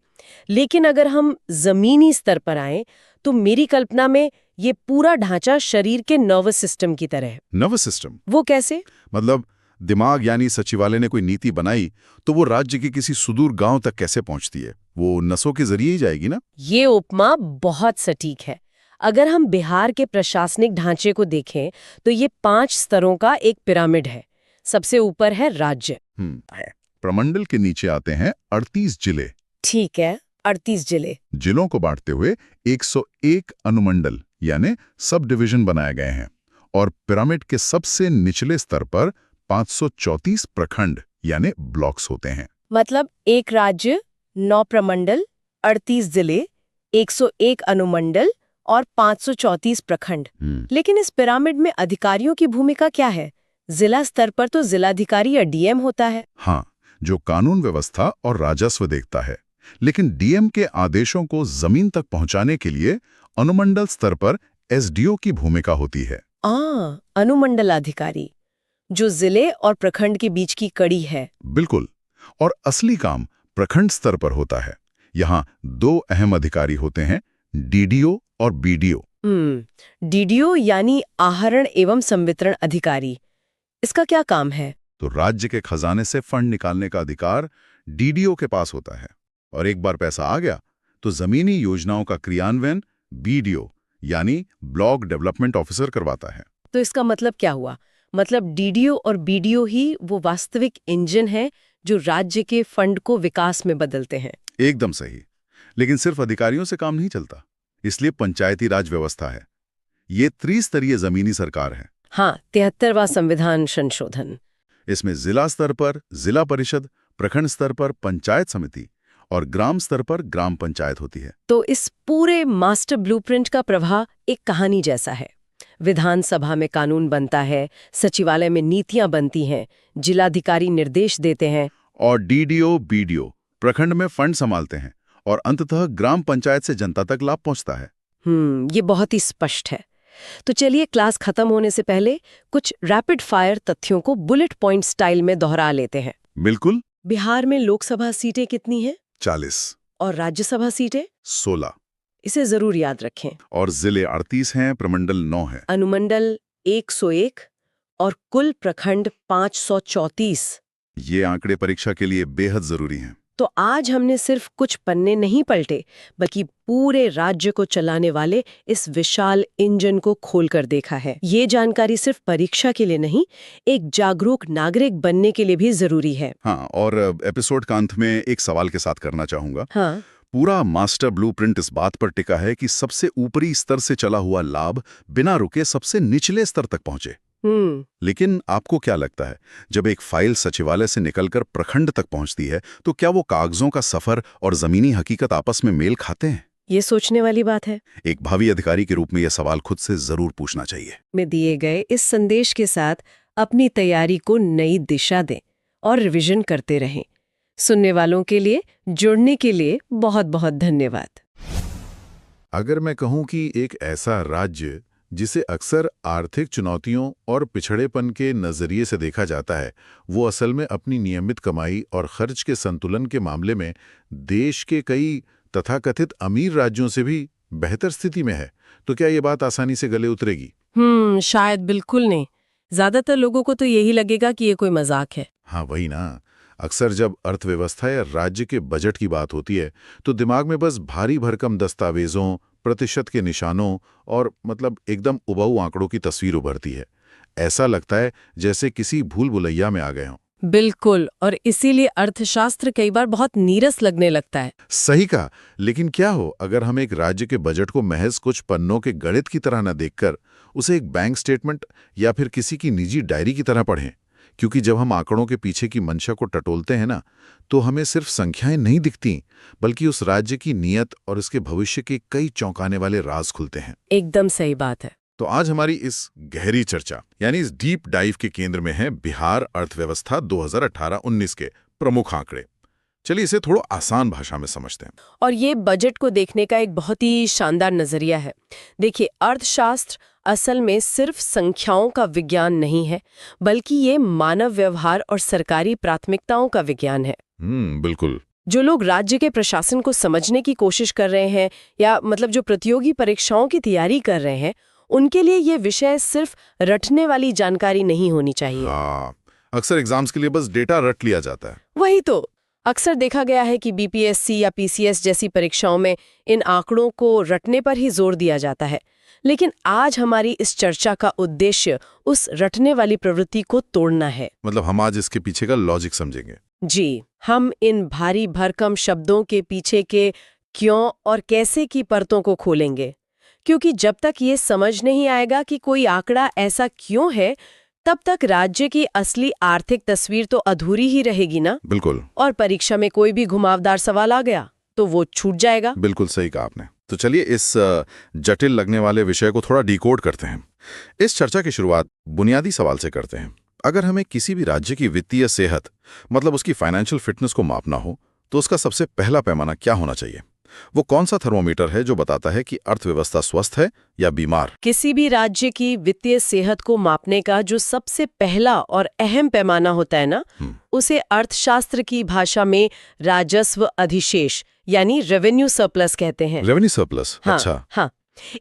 लेकिन अगर हम जमीनी स्तर पर आएं, तो मेरी कल्पना में ये पूरा ढांचा शरीर के नर्वस सिस्टम की तरह है। नर्वस सिस्टम वो कैसे? मतलब दिमाग यानी सचिवालय ने कोई नीति बनाई तो वो राज्य के किसी सुदूर गांव तक कैसे पहुंचती है? वो नसों के जरिए ही जाएगी ना? ये उपमा बहुत सटीक है। अगर हम बिहार के प्रशासनिक ढांचे को देखें, तो ये 5 स्तरों का एक पिरामिड है। सबसे ऊपर है राज्य। प्रमंडल के नीचे आते हैं 38 जिले। ठीक है, 38 जिले। जिलों को बांटते हुए 101 अनुमंडल यानी सब डिवीजन बनाए गए हैं, और पिरामिड के सबसे निचले स्तर पर 534 प्रखंड यानी ब्लॉक्स होते हैं। मतलब एक राज्य, 9 प्रमंडल, 38 जिले, 101 अनुमंडल और 534 प्रखंड। लेकिन इस पिरामिड में अधिकारियों की भूमिका क्या है? जिला स्तर पर तो जिलाधिकारी या डीएम होता है। हाँ, जो कानून व्यवस्था और राजस्व देखता है। लेकिन डीएम के आदेशों को जमीन तक पहुंचाने के लिए अनुमंडल स्तर पर एसडीओ की भूमिका होती है। अनुमंडलाधिकारी, जो जिले और प्रखंड के बीच की कड़ी है। बिल्कुल। और असली काम प्रखंड स्तर पर होता है। यहाँ 2 अहम अधिकारी होते हैं, डीडीओ और बीडीओ। डीडीओ यानी आहरण एवं संवितरण अधिकारी। इसका क्या काम है? तो राज्य के खजाने से फंड निकालने का अधिकार डीडीओ के पास होता है, और एक बार पैसा आ गया तो जमीनी योजनाओं का क्रियान्वयन बीडीओ यानी ब्लॉक डेवलपमेंट ऑफिसर करवाता है। तो इसका मतलब क्या हुआ? मतलब डीडीओ और बीडीओ ही वो वास्तविक इंजन है जो राज्य के फंड को विकास में बदलते हैं। एकदम सही। लेकिन सिर्फ अधिकारियों से काम नहीं चलता, इसलिए पंचायती राज व्यवस्था है। ये त्रिस्तरीय जमीनी सरकार है। हाँ, 73वां संविधान संशोधन। इसमें जिला स्तर पर जिला परिषद, प्रखंड स्तर पर पंचायत समिति और ग्राम स्तर पर ग्राम पंचायत होती है। तो इस पूरे मास्टर ब्लूप्रिंट का प्रवाह एक कहानी जैसा है। विधानसभा में कानून बनता है, सचिवालय में नीतियां बनती हैं, जिलाधिकारी निर्देश देते हैं, और डीडीओ बीडीओ प्रखंड में फंड संभालते हैं, और अंततः ग्राम पंचायत से जनता तक लाभ पहुंचता है। ये बहुत ही स्पष्ट है। तो चलिए, क्लास खत्म होने से पहले कुछ रैपिड फायर तथ्यों को बुलेट पॉइंट स्टाइल में दोहरा लेते हैं। बिल्कुल। बिहार में लोकसभा सीटें कितनी हैं? 40। और राज्यसभा सीटें? 16। इसे जरूर याद रखें। और जिले 38 हैं, प्रमंडल 9 है। अनुमंडल 101 और कुल प्रखंड 534। ये आंकड़े परीक्षा के लिए बेहद जरूरी हैं। तो आज हमने सिर्फ कुछ पन्ने नहीं पलटे, बल्कि पूरे राज्य को चलाने वाले इस विशाल इंजन को खोलकर देखा है। ये जानकारी सिर्फ परीक्षा के लिए नहीं, एक जागरूक नागरिक बनने के लिए भी जरूरी है। हाँ, और एपिसोड का अंत में एक सवाल के साथ करना चाहूंगा। हाँ। पूरा मास्टर ब्लूप्रिंट इस बात पर टिका है कि सबसे ऊपरी स्तर से चला हुआ लाभ बिना रुके सबसे निचले स्तर तक पहुंचे। लेकिन आपको क्या लगता है, जब एक फाइल सचिवालय से निकलकर प्रखंड तक पहुंचती है, तो क्या वो कागजों का सफर और जमीनी हकीकत आपस में मेल खाते हैं? ये सोचने वाली बात है। एक भावी अधिकारी के रूप में यह सवाल खुद से जरूर पूछना चाहिए। में दिए गए इस संदेश के साथ अपनी तैयारी को नई दिशा दें और रिवीजन करते रहें। सुनने वालों के लिए जुड़ने के लिए बहुत बहुत धन्यवाद। अगर मैं कहूं कि एक ऐसा राज्य जिसे अक्सर आर्थिक चुनौतियों और पिछड़ेपन के नजरिए से देखा जाता है, वो असल में अपनी नियमित कमाई और खर्च के संतुलन के मामले में देश के कई तथाकथित अमीर राज्यों से भी बेहतर स्थिति में है, तो क्या ये बात आसानी से गले उतरेगी? शायद बिल्कुल नहीं। ज्यादातर लोगों को तो यही लगेगा कि ये कोई मजाक है। हाँ, वही ना। अक्सर जब अर्थव्यवस्था या राज्य के बजट की बात होती है, तो दिमाग में बस भारी भरकम दस्तावेजों, प्रतिशत के निशानों और एकदम उबाऊ आंकड़ों की तस्वीर उभरती है। ऐसा लगता है जैसे किसी भूल भुलैया में आ गए हों। बिल्कुल, और इसीलिए अर्थशास्त्र कई बार बहुत नीरस लगने लगता है। सही कहा। लेकिन क्या हो अगर हम एक राज्य के बजट को महज कुछ पन्नों के गणित की तरह न देखकर उसे एक बैंक स्टेटमेंट या फिर किसी की निजी डायरी की तरह पढ़ें? क्योंकि जब हम आंकड़ों के पीछे की मंशा को टटोलते हैं ना, तो हमें सिर्फ संख्याएं नहीं दिखती, बल्कि उस राज्य की नीयत और इसके भविष्य के कई चौंकाने वाले राज खुलते हैं। एकदम सही बात है। तो आज हमारी इस गहरी चर्चा यानी इस डीप डाइव के केंद्र में है बिहार अर्थव्यवस्था 2018-19 के प्रमुख आंकड़े। चलिए इसे थोड़ा आसान भाषा में समझते हैं। और ये बजट को देखने का एक बहुत ही शानदार नजरिया है। देखिए, अर्थशास्त्र असल में सिर्फ संख्याओं का विज्ञान नहीं है, बल्कि ये मानव व्यवहार और सरकारी प्राथमिकताओं का विज्ञान है। बिल्कुल। जो लोग राज्य के प्रशासन को समझने की कोशिश कर रहे हैं या मतलब जो प्रतियोगी परीक्षाओं की तैयारी कर रहे हैं, उनके लिए ये विषय सिर्फ रटने वाली जानकारी नहीं होनी चाहिए। हाँ, अक्सर एग्जाम्स के लिए बस डेटा रट लिया जाता है। वही तो अक्सर देखा गया है कि बीपीएससी या पीसीएस जैसी परीक्षाओं में इन आंकड़ों को रटने पर ही जोर दिया जाता है। लेकिन आज हमारी इस चर्चा का उद्देश्य उस रटने वाली प्रवृत्ति को तोड़ना है। मतलब हम आज इसके पीछे का लॉजिक समझेंगे। जी, हम इन भारी भरकम शब्दों के पीछे के क्यों और कैसे की परतों को खोलेंगे, क्योंकि जब तक ये समझ नहीं आएगा कि कोई आंकड़ा ऐसा क्यों है, तब तक राज्य की असली आर्थिक तस्वीर तो अधूरी ही रहेगी ना। बिल्कुल। और परीक्षा में कोई भी घुमावदार सवाल आ गया तो वो छूट जाएगा। बिल्कुल सही कहा आपने। तो चलिए इस जटिल लगने वाले विषय को थोड़ा डिकोड करते हैं। इस चर्चा की शुरुआत बुनियादी सवाल से करते हैं। अगर हमें किसी भी राज्य की वित्तीय सेहत मतलब उसकी फाइनेंशियल फिटनेस को मापना हो तो उसका सबसे पहला पैमाना क्या होना चाहिए? वो कौन सा थर्मोमीटर है जो बताता है कि अर्थव्यवस्था स्वस्थ है या बीमार? किसी भी राज्य की वित्तीय सेहत को मापने का जो सबसे पहला और अहम पैमाना होता है ना, उसे अर्थशास्त्र की भाषा में राजस्व अधिशेष यानी रेवेन्यू सरप्लस कहते हैं। Revenue surplus? हाँ, अच्छा। हाँ।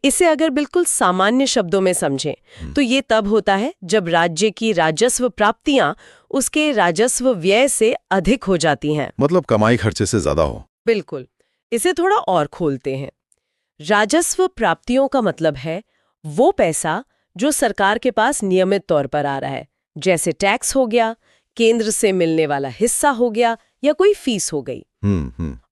इसे अगर बिल्कुल सामान्य शब्दों में समझें तो ये तब होता है जब राज्य की राजस्व प्राप्तियां उसके राजस्व व्यय से अधिक हो जाती हैं। मतलब कमाई खर्चे से ज्यादा हो। बिल्कुल। इसे थोड़ा और खोलते हैं। राजस्व प्राप्तियों का मतलब है वो पैसा जो सरकार के पास नियमित तौर पर आ रहा है, जैसे टैक्स हो गया, केंद्र से मिलने वाला हिस्सा हो गया या कोई फीस हो गई।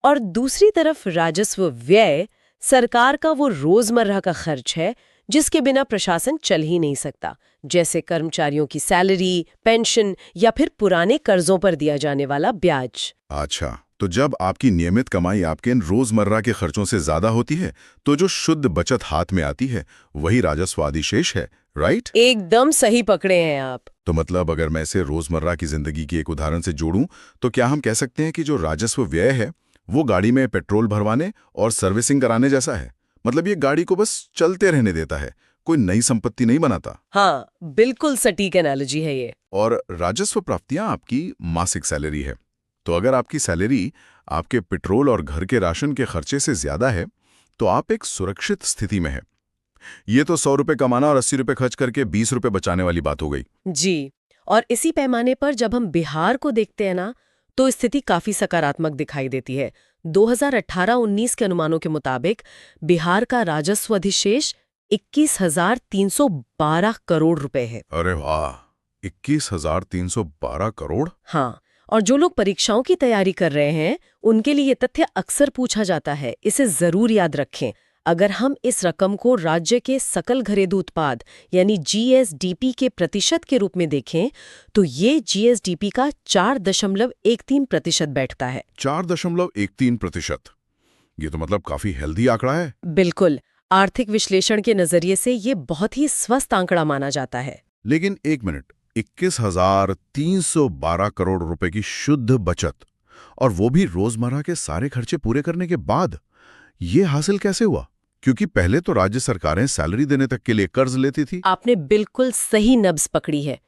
और दूसरी तरफ राजस्व व्यय सरकार का वो रोजमर्रा का खर्च है जिसके बिना प्रशासन चल ही नहीं सकता, जैसे कर्मचारियों की सैलरी, पेंशन या फिर पुराने कर्जों पर दिया जाने वाला ब्याज। अच्छा, तो जब आपकी नियमित कमाई आपके इन रोजमर्रा के खर्चों से ज्यादा होती है तो जो शुद्ध बचत हाथ में आती है वही राजस्व अधिशेष है, राइट? एकदम सही पकड़े हैं आप। तो मतलब अगर मैं इसे रोजमर्रा की जिंदगी के एक उदाहरण से जोड़ूं तो क्या हम कह सकते हैं कि जो राजस्व व्यय है वो गाड़ी में पेट्रोल भरवाने और सर्विसिंग कराने जैसा है? मतलब ये गाड़ी को बस चलते रहने देता है, कोई नई संपत्ति नहीं बनाता। हाँ, बिल्कुल सटीक एनालॉजी है ये। और राजस्व प्राप्तियां आपकी मासिक सैलरी है। तो अगर आपकी सैलरी आपके पेट्रोल और घर के राशन के खर्चे से ज्यादा है तो आप एक सुरक्षित स्थिति में है। ये तो 100 रुपए कमाना और 80 रुपए खर्च करके 20 रुपए बचाने वाली बात हो गई। जी, और इसी पैमाने पर जब हम बिहार को देखते हैं ना, तो स्थिति काफी सकारात्मक दिखाई देती है। 2018-19 के अनुमानों के मुताबिक बिहार का राजस्व अधिशेष 21,312 करोड़ रुपए है। अरे वाह, 21,312 करोड़? हाँ, और जो लोग परीक्षाओं की तैयारी कर रहे हैं उनके लिए ये तथ्य अक्सर पूछा जाता है। इसे जरूर याद रखें। अगर हम इस रकम को राज्य के सकल घरेलू उत्पाद यानी जीएसडीपी के प्रतिशत के रूप में देखें तो ये जीएसडीपी का 4.13% बैठता है। 4.13%? ये तो मतलब काफी हेल्दी आंकड़ा है। बिल्कुल, आर्थिक विश्लेषण के नजरिए से ये बहुत ही स्वस्थ आंकड़ा माना जाता है। लेकिन एक मिनट, 21,312 करोड़ रुपए की शुद्ध बचत, और वो भी रोजमर्रा के सारे खर्चे पूरे करने के बाद, ये हासिल कैसे हुआ? क्योंकि पहले तो राज्य सरकारें सैलरी देने तक के लिए कर्ज लेती थी। आपने बिल्कुल सही नब्ज पकड़ी है।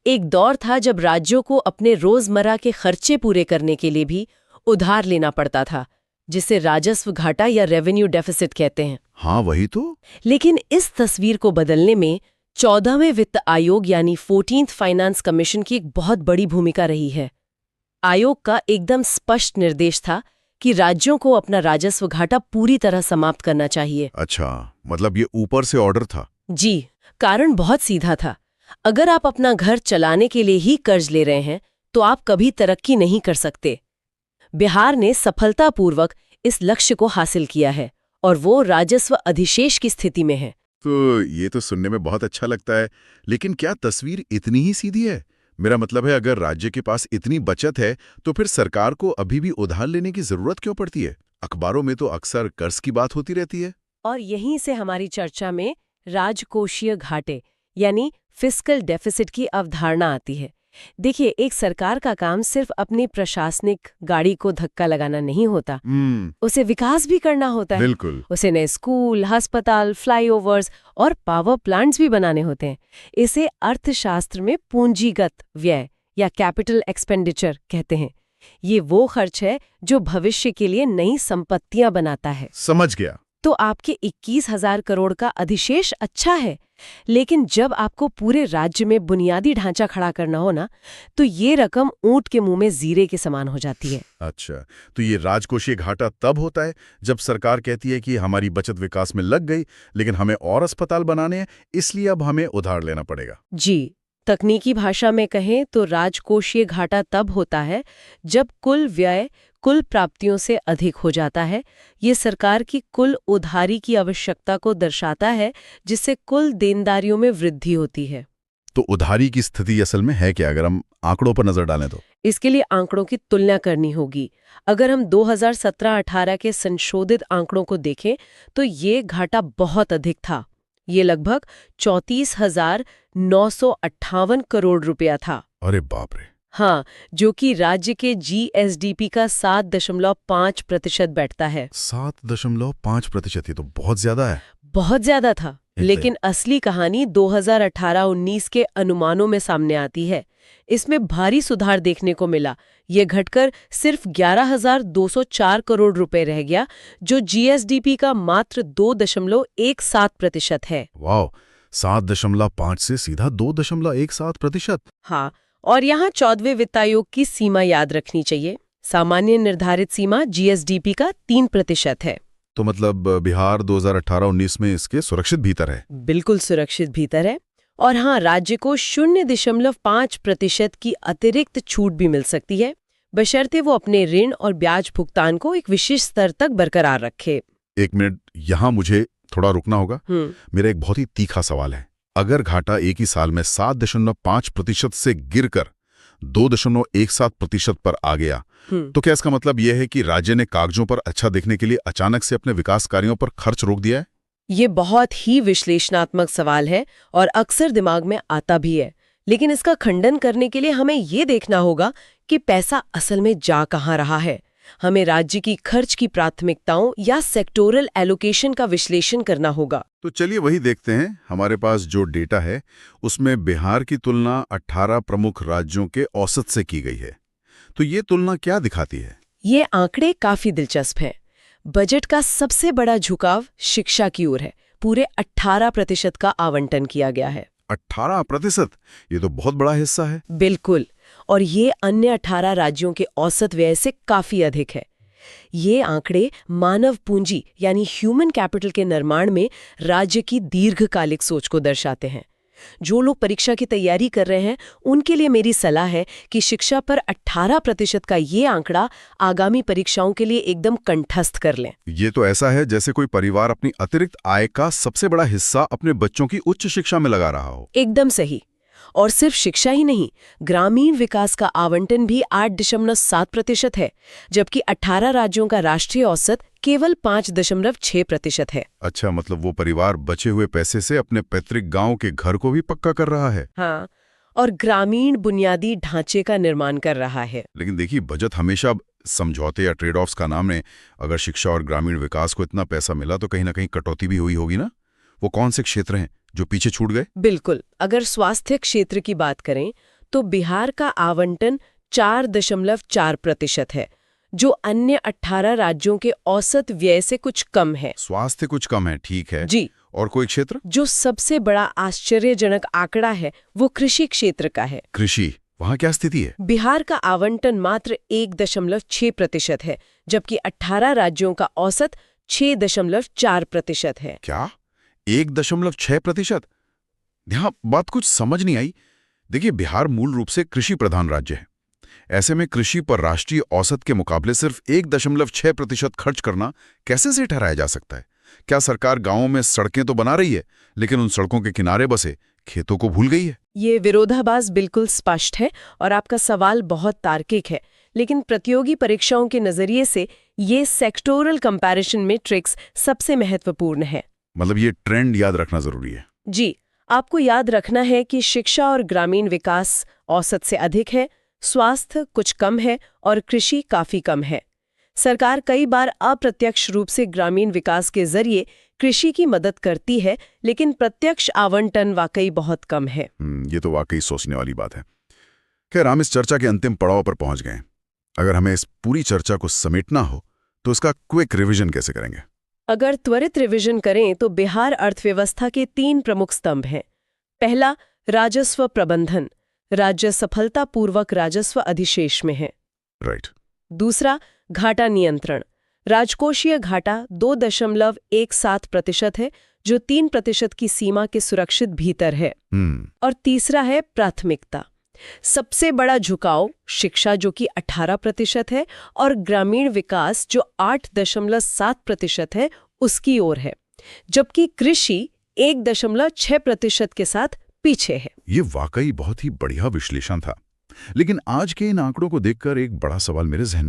एक दौर था जब राज्यों को अपने रोजमर्रा के खर्चे पूरे करने के लिए भी उधार लेना पड़ता था, जिसे राजस्व घाटा या रेवेन्यू डेफिसिट कहते हैं। हाँ, वही तो। लेकिन इस तस्वीर को बदलने में 14वें वित्त आयोग यानी 14th फाइनेंस कमीशन की एक बहुत बड़ी भूमिका रही है। आयोग का एकदम स्पष्ट निर्देश था कि राज्यों को अपना राजस्व घाटा पूरी तरह समाप्त करना चाहिए। अच्छा, मतलब ये ऊपर से ऑर्डर था? जी, कारण बहुत सीधा था। अगर आप अपना घर चलाने के लिए ही कर्ज ले रहे हैं तो आप कभी तरक्की नहीं कर सकते। बिहार ने सफलतापूर्वक इस लक्ष्य को हासिल किया है और वो राजस्व अधिशेष की स्थिति में है। तो ये तो सुनने में बहुत अच्छा लगता है, लेकिन क्या तस्वीर इतनी ही सीधी है? मेरा मतलब है, अगर राज्य के पास इतनी बचत है तो फिर सरकार को अभी भी उधार लेने की जरूरत क्यों पड़ती है? अखबारों में तो अक्सर कर्ज की बात होती रहती है। और यहीं से हमारी चर्चा में राजकोषीय घाटे यानी फिस्कल डेफिसिट की अवधारणा आती है। देखिए, एक सरकार का काम सिर्फ अपनी प्रशासनिक गाड़ी को धक्का लगाना नहीं होता, उसे विकास भी करना होता है। बिल्कुल। उसे नए स्कूल, अस्पताल, फ्लाईओवर्स और पावर प्लांट्स भी बनाने होते हैं। इसे अर्थशास्त्र में पूंजीगत व्यय या कैपिटल एक्सपेंडिचर कहते हैं। ये वो खर्च है जो भविष्य के लिए नई संपत्तियां बनाता है। समझ गया। तो आपके 21,000 करोड़ का अधिशेष अच्छा है, लेकिन जब आपको पूरे राज्य में बुनियादी ढांचा खड़ा करना हो ना, तो ये रकम ऊंट के मुंह में जीरे के समान हो जाती है। अच्छा, तो ये राजकोषीय घाटा तब होता है जब सरकार कहती है कि हमारी बचत विकास में लग गई, लेकिन हमें और अस्पताल बनाने हैं, इसलिए अब हमें उधार लेना पड़ेगा। जी, तकनीकी भाषा में कहें तो राजकोषीय घाटा तब होता है जब कुल व्यय कुल प्राप्तियों से अधिक हो जाता है। ये सरकार की कुल उधारी की आवश्यकता को दर्शाता है, जिससे कुल देनदारियों में वृद्धि होती है। तो उधारी की स्थिति असल में है क्या, अगर हम आंकड़ों पर नजर डालें तो? इसके लिए आंकड़ों की तुलना करनी होगी। अगर हम 2017-18 के संशोधित आंकड़ों को देखें तो ये घाटा बहुत अधिक था। ये लगभग 34,958 करोड़ रुपया था। अरे बाप रे। हाँ, जो कि राज्य के जीएसडीपी का 7.5% बैठता है। 7.5%, ये तो बहुत ज्यादा है। बहुत ज्यादा था, लेकिन असली कहानी 2018-19 के अनुमानों में सामने आती है। इसमें भारी सुधार देखने को मिला। ये घटकर सिर्फ 11,204 करोड़ रुपए रह गया, जो जीएसडीपी का मात्र 2.17% है। वाह, 7.5 से सीधा 2.17%। हाँ, और यहाँ 14वें वित्त आयोग की सीमा याद रखनी चाहिए। सामान्य निर्धारित सीमा जीएसडीपी का 3% है। तो मतलब बिहार 2018-19 में इसके सुरक्षित भीतर है। बिल्कुल सुरक्षित भीतर है। और हाँ, राज्य को 0.5% की अतिरिक्त छूट भी मिल सकती है, बशर्ते वो अपने ऋण और ब्याज भुगतान को एक विशेष स्तर तक बरकरार रखे। 1 मिनट, यहाँ मुझे थोड़ा रुकना होगा। मेरा एक बहुत ही तीखा सवाल है। अगर घाटा एक ही साल में 7.5% से गिरकर 2.17% पर आ गया, तो क्या इसका मतलब यह है कि राज्य ने कागजों पर अच्छा दिखने के लिए अचानक से अपने विकास कार्यों पर खर्च रोक दिया है? ये बहुत ही विश्लेषणात्मक सवाल है और अक्सर दिमाग में आता भी है। लेकिन इसका खंडन करने के लिए हमें ये देखना होगा कि पैसा असल में जा कहाँ रहा है। हमें राज्य की खर्च की प्राथमिकताओं या सेक्टोरल एलोकेशन का विश्लेषण करना होगा। तो चलिए वही देखते हैं। हमारे पास जो डेटा है उसमें बिहार की तुलना 18 प्रमुख राज्यों के औसत से की गई है। तो ये तुलना क्या दिखाती है? ये आंकड़े काफी दिलचस्प हैं। बजट का सबसे बड़ा झुकाव शिक्षा की ओर है। पूरे 18% का आवंटन किया गया है। 18%? ये तो बहुत बड़ा हिस्सा है। बिल्कुल, और ये अन्य 18 राज्यों के औसत व्यय से काफी अधिक है। ये आंकड़े मानव पूंजी यानी ह्यूमन कैपिटल के निर्माण में राज्य की दीर्घकालिक सोच को दर्शाते हैं। जो लोग परीक्षा की तैयारी कर रहे हैं, उनके लिए मेरी सलाह है कि शिक्षा पर 18% का ये आंकड़ा आगामी परीक्षाओं के लिए एकदम कंठस्थ कर लें। ये तो ऐसा है जैसे कोई परिवार अपनी अतिरिक्त आय का सबसे बड़ा हिस्सा अपने बच्चों की उच्च शिक्षा में लगा रहा हो। एकदम सही। और सिर्फ शिक्षा ही नहीं, ग्रामीण विकास का आवंटन भी 8.7% है, जबकि 18 राज्यों का राष्ट्रीय औसत केवल 5.6% है। अच्छा, मतलब वो परिवार बचे हुए पैसे से अपने पैतृक गांव के घर को भी पक्का कर रहा है। हाँ, और ग्रामीण बुनियादी ढांचे का निर्माण कर रहा है। लेकिन देखिए, बजट हमेशा समझौते या ट्रेड ऑफ्स का नाम है। अगर शिक्षा और ग्रामीण विकास को इतना पैसा मिला तो कहीं ना कहीं कटौती भी हुई होगी ना? वो कौन से क्षेत्र हैं जो पीछे छूट गए? बिल्कुल, अगर स्वास्थ्य क्षेत्र की बात करें तो बिहार का आवंटन 4.4% है, जो अन्य 18 राज्यों के औसत व्यय से कुछ कम है। स्वास्थ्य कुछ कम है, ठीक है जी। और कोई क्षेत्र? जो सबसे बड़ा आश्चर्यजनक आंकड़ा है वो कृषि क्षेत्र का है। कृषि, वहाँ क्या स्थिति है? बिहार का आवंटन मात्र 1.6% है, जबकि 18 राज्यों का औसत 6.4% है। क्या 1.6%? यहाँ बात कुछ समझ नहीं आई। देखिए, बिहार मूल रूप से कृषि प्रधान राज्य है। ऐसे में कृषि पर राष्ट्रीय औसत के मुकाबले सिर्फ 1.6% खर्च करना कैसे से ठहराया जा सकता है? क्या सरकार गांवों में सड़कें तो बना रही है, लेकिन उन सड़कों के किनारे बसे खेतों को भूल गई है? ये विरोधाभास बिल्कुल स्पष्ट है और आपका सवाल बहुत तार्किक है, लेकिन प्रतियोगी परीक्षाओं के नजरिए से ये सेक्टोरल कंपैरिजन मैट्रिक्स सबसे महत्वपूर्ण है। मतलब ये ट्रेंड याद रखना जरूरी है। जी, आपको याद रखना है कि शिक्षा और ग्रामीण विकास औसत से अधिक है, स्वास्थ्य कुछ कम है और कृषि काफी कम है। सरकार कई बार अप्रत्यक्ष रूप से ग्रामीण विकास के जरिए कृषि की मदद करती है, लेकिन प्रत्यक्ष आवंटन वाकई बहुत कम है। ये तो वाकई सोचने वाली बात है। खैर, हम इस चर्चा के अंतिम पड़ाव पर पहुंच गए हैं। अगर हमें इस पूरी चर्चा को समेटना हो तो इसका क्विक रिवीजन कैसे करेंगे? अगर त्वरित रिवीजन करें तो बिहार अर्थव्यवस्था के 3 प्रमुख स्तंभ हैं। पहला, राजस्व प्रबंधन। राज्य सफलतापूर्वक राजस्व अधिशेष में है। राइट। दूसरा, घाटा नियंत्रण। राजकोषीय घाटा 2.17% है, जो 3% की सीमा के सुरक्षित भीतर है। और तीसरा है प्राथमिकता। सबसे बड़ा झुकाव शिक्षा, जो कि 18% है, और ग्रामीण विकास, जो 8.7% है, उसकी ओर है, जबकि कृषि 1.6% के साथ पीछे है। ये वाकई बहुत ही बढ़िया विश्लेषण था। लेकिन आज के इन आंकड़ों को देखकर एक बड़ा सवाल मेरे जहन